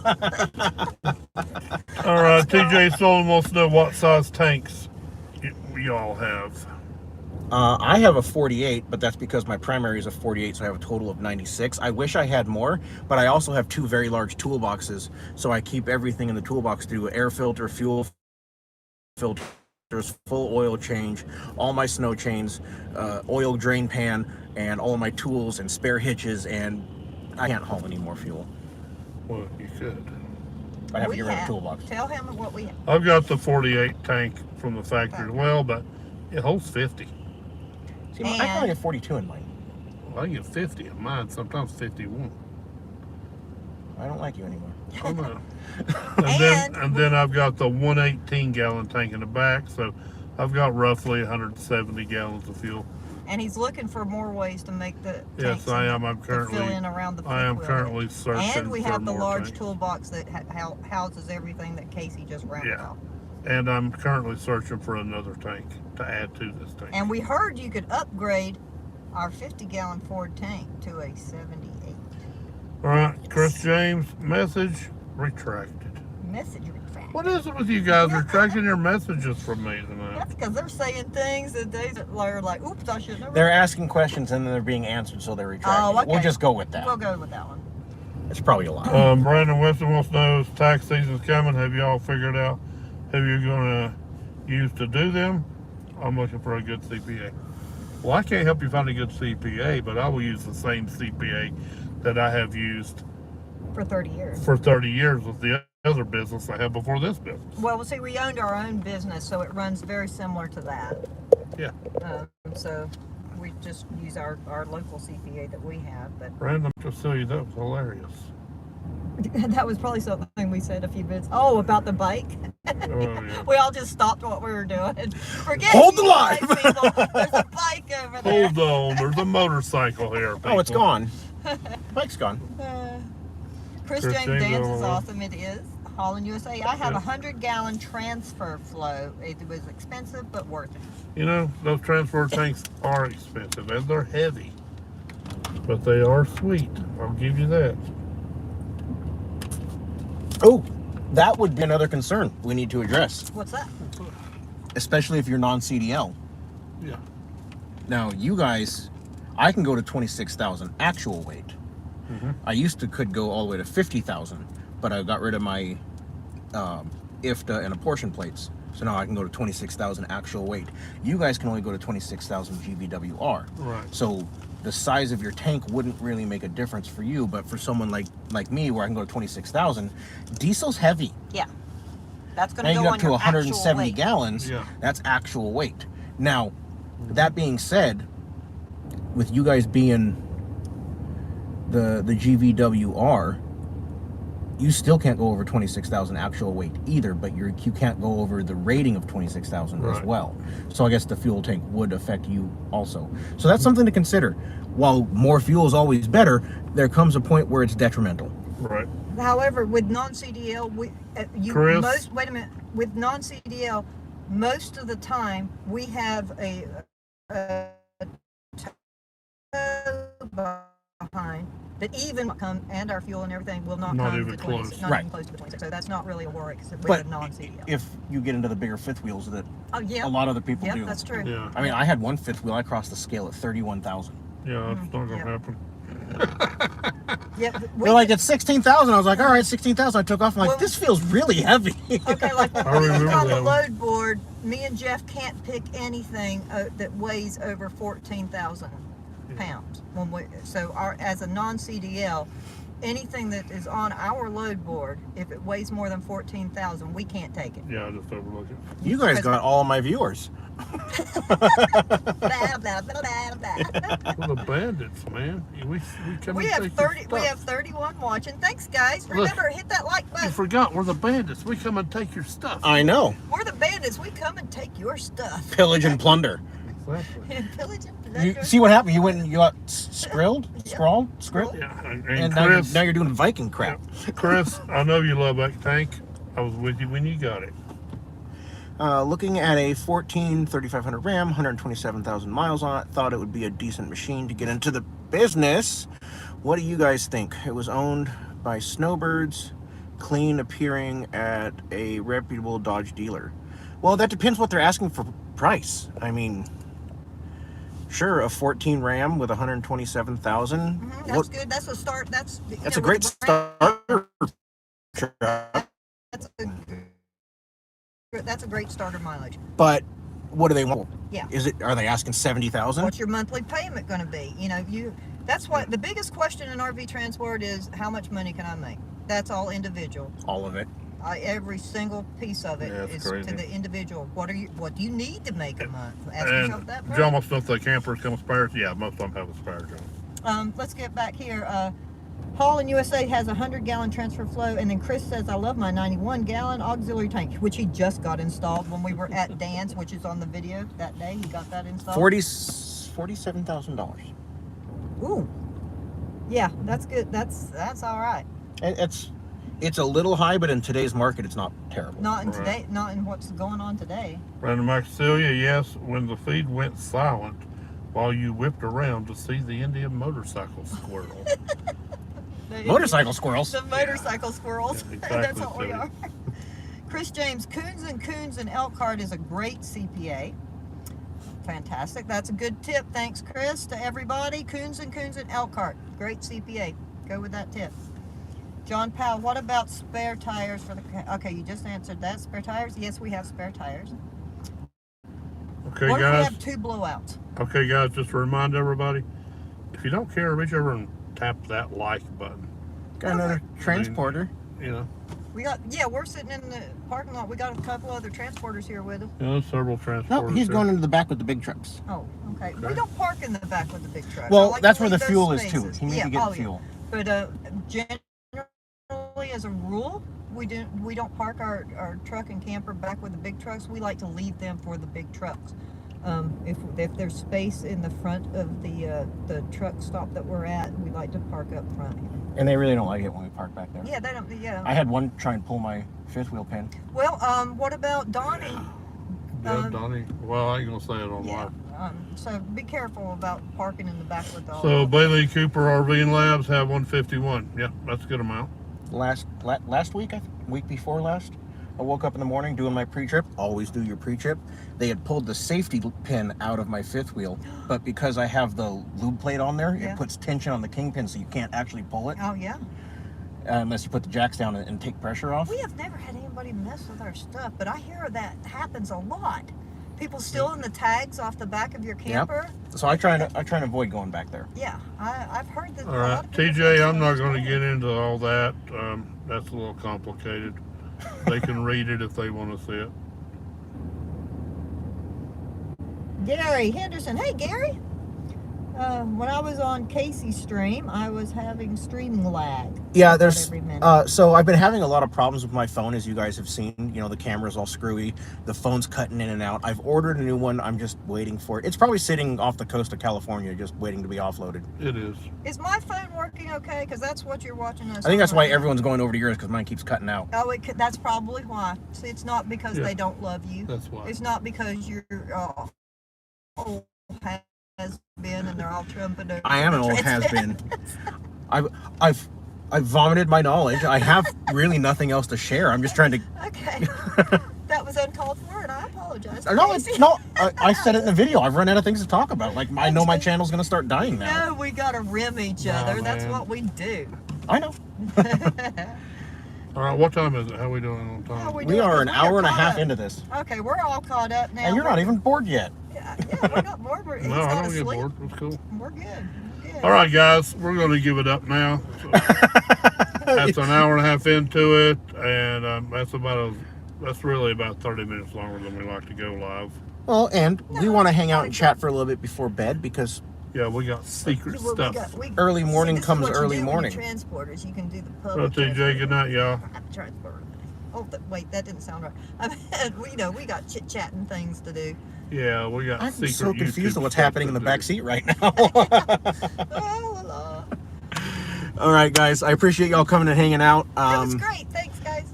All right, TJ Solon wants to know what size tanks y'all have. I have a 48, but that's because my primary is a 48, so I have a total of 96. I wish I had more, but I also have 2 very large toolboxes, so I keep everything in the toolbox through air filter, fuel filters, full oil change, all my snow chains, oil drain pan, and all of my tools and spare hitches, and I can't haul any more fuel. Well, you could. I have to get rid of the toolbox. Tell him what we have. I've got the 48 tank from the factory as well, but it holds 50. See, I can only have 42 in mine. Well, I get 50 in mine, sometimes 51. I don't like you anymore. Oh, no. and then I've got the 118 gallon tank in the back, so I've got roughly 170 gallons of fuel. And he's looking for more ways to make the Yes, tanks I am. I'm currently. fill in around the I am fifth wheel. currently searching. And we for have the more large tanks. toolbox that houses everything that Casey just rounded Yeah. off. And I'm currently searching for another tank to add to this tank. And we heard you could upgrade our 50-gallon Ford tank to a 78. All right, Chris James, message retracted. Message retract. What is it with you guys retracting your messages from me tonight? That's because they're saying things that they're like, oops, I should never. They're asking questions and then they're being answered, so they're retracting. Oh, okay. We'll just go with that. We'll go with that one. It's probably a lie. Brandon Winston wants to know, is tax season's coming. Have y'all figured out who you're going to use to do them, I'm looking for a good CPA. Well, I can't help you find a good CPA, but I will use the same CPA that I have used For 30 years. for 30 years with the other business I had before this business. Well, see, we owned our own business, so it runs very similar to that. Yeah. So we just use our local CPA that we have. But Random to tell you, that was hilarious. that was probably something we said a few minutes. Oh, about the bike. Oh, yeah. We all just stopped what we were doing. Forget Hold the you line. guys, people. There's a bike over there. Hold on, there's a motorcycle here. Oh, it's people. gone. Bike's gone. Chris Chris James James Dance is over. awesome. It is. Holland, USA. I have Yeah. 100-gallon transfer flow. It was expensive, but worth it. You know, those transfer tanks are expensive and they're heavy, but they are sweet. I'll give you that. Oh, that would be another concern we need to address, What's that? especially if you're non-CDL. Yeah. Now, you guys, I can go to 26,000 actual weight. I used to could go all the way to 50,000, but I got rid of my IFTA and apportion plates. So now I can go to 26,000 actual weight. You guys can only go to 26,000 GVWR. Right. So the size of your tank wouldn't really make a difference for you, but for someone like me, where I can go to 26,000, diesel's heavy. Yeah. That's going Now to you go get up on to your 170 actual weight. gallons. Yeah. That's actual weight. Now, that being said, with you guys being the GVWR, you still can't go over 26,000 actual weight either, but you can't go over the rating of 26,000 as Right. well. So I guess the fuel tank would affect you also. So that's something to consider. While more fuel is always better, there comes a point where it's detrimental. Right. However, with non-CDL, Chris? wait a minute. With non-CDL, most of the time we have a tow behind that even come, and our fuel and everything will not Not come even to 26, close. not Right. even close to the 26. So that's not really a worry because we're But a non-CDL. if you get into the bigger fifth wheels that Oh yeah, a lot of other people yeah, do. that's true. Yeah. I mean, I had one fifth wheel, I crossed the scale at 31,000. Yeah, that's not gonna Yep. happen. Yeah, They're like, it's 16,000. I was like, all right, 16,000. I took off. I'm like, Well- this feels really heavy. okay, like when I we remember look on the that one. load board, me and Jeff can't pick anything that weighs over 14,000 pounds. So as a non-CDL, anything that is on our load board, if it weighs more than 14,000, we can't take it. Yeah, I just overlook it. You guys got all of my viewers. Blah, blah, blah, blah, blah. We're the bandits, man. We come We and have take your 30. stuff. We have 31 watching. Thanks, guys. Remember, hit that like You button. forgot we're the bandits. We come and take your stuff. I know. We're the bandits. We come and take your stuff. Pillage and plunder. Exactly. Pillage and You plunder. see what happened? You went and you got scrilled? Scrawled? Script? Yeah, and And Chris, now you're doing Viking crap. Chris, I know you love that tank. I was with you when you got it. Looking at a 3500 Ram, 127,000 miles on it, thought it would be a decent machine to get into the business. What do you guys think? It was owned by Snowbirds, clean appearing at a reputable Dodge dealer. Well, that depends what they're asking for price. I mean, sure, a 14 Ram with 127,000. That's good. That's a start. That's That's a great starter. That's a great starter mileage. But what do they want? Yeah. Are they asking 70,000? What's your monthly payment going to be? That's what the biggest question in RV transport is: how much money can I make? That's all individual. All of it. Every single piece of it Yeah, it's is crazy. to the individual. What do you need to make a month? Ask yourself And that do you first. almost know if the campers come with spares? Yeah, most of them have a spare, John. Let's get back here. Holland USA has a 100-gallon transfer flow, and then Chris says, I love my 91-gallon auxiliary tank, which he just got installed when we were at Dan's, which is on the video that day. He got that installed. $47,000. Ooh. Yeah, that's good. That's all right. It's a little high, but in today's market, it's not terrible. Not in Right. today, not in what's going on today. Brandon Maxilia, yes, when the feed went silent while you whipped around to see the Indian motorcycle squirrel. Motorcycle squirrels. The motorcycle squirrels. Yeah, exactly, That's what we Silly. are. Chris James, Coons and Elkhart is a great CPA. Fantastic. That's a good tip. Thanks, Chris, to everybody. Coons and Elkhart. Great CPA. Go with that tip. John Powell, what about spare tires for the... Okay, you just answered that. Spare tires? Yes, we have spare tires. Okay, What if we guys. have 2 blowouts? Okay, guys, just to remind everybody, if you don't care, reach over and tap that like button. Got another transporter. You know, We're sitting in the parking lot. We got a couple other transporters here with us. several transporters. No, he's here. going into the back with the big trucks. Oh, okay. Okay. We don't park in the back with the big truck. Well, I like that's to where the leave those fuel is too. spaces. He needs to get fuel. But generally, as a rule, we don't park our truck and camper back with the big trucks. We like to leave them for the big trucks. If there's space in the front of the truck stop that we're at, we like to park up front. And they really don't like it when we park back there. Yeah, they don't. Yeah. I had one try and pull my fifth wheel pin. Well, what about Donnie? Yeah, Donnie. Well, I ain't gonna say it on Yeah. live. So be careful about parking in the back with all. So Bailey Cooper RV and Labs have 151. Yep, that's a good amount. Last week, week before last, I woke up in the morning doing my pre-trip. Always do your pre-trip. They had pulled the safety pin out of my fifth wheel, but because I have the lube plate on there, Yeah. it puts tension on the kingpin, so you can't actually pull it Oh yeah. unless you put the jacks down and take pressure off. We have never had anybody mess with our stuff, but I hear that happens a lot. People stealing the tags off the back of your camper. So I try and avoid going back there. Yeah, I've heard that. All a lot right, of people TJ, I'm steal not our going to stuff. get into all that. That's a little complicated. They can read it if they want to see it. Gary Henderson. Hey, Gary. When I was on Casey's stream, I was having streaming lag. Yeah, about there's every minute. so I've been having a lot of problems with my phone, as you guys have seen. You know, the camera's all screwy, the phone's cutting in and out. I've ordered a new one. I'm just waiting for it. It's probably sitting off the coast of California, just waiting to be offloaded. It is. Is my phone working okay? Because that's what you're watching us. I think that's on why right now. everyone's going over to yours, because mine keeps cutting out. Oh, that's probably why. See, it's not because Yeah. they don't love you. That's why. It's not because you're old has been and they're all trumping over. I am an the old has Transponder. been. I've vomited my knowledge. I have really nothing else to share. I'm just trying to. Okay. That was uncalled for, and I apologize. No, Casey. no. I said it in the video. I've run out of things to talk about. Like, I know my channel's gonna start dying now. No, we gotta rim each Nah, other. That's man. what we do. I know. All right, what time is it? How we doing on time? How we We doing? are an 'Cause hour and a caught half up. into this, Okay, we're all caught up now. and you're not even bored yet. Yeah, we're not bored. He's No, I not don't get asleep. bored. That's cool. We're good. We're good. All right, guys, we're going to give it up now. So that's an hour and a half into it, and that's really about 30 minutes longer than we like to go live. Well, and we want to hang out and chat for a little bit before bed, because Yeah, we got secret Well, stuff. early morning this is comes what you early do with morning. Transporters, you can do the Well, public. TJ, good night, y'all. Transporter. Oh, wait, that didn't sound right. I mean, we got chit chatting things to do. Yeah, we got I'm secret so confused YouTube on what's stuff happening in to the do. back seat right now. Oh, la. All right, guys. I appreciate y'all coming and hanging out. That was great. Thanks, guys.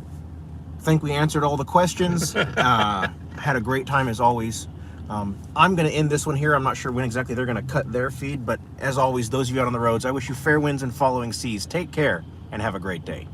Think we answered all the questions. Had a great time as always. I'm going to end this one here. I'm not sure when exactly they're going to cut their feed, but as always, those of you out on the roads, I wish you fair winds and following seas. Take care and have a great day.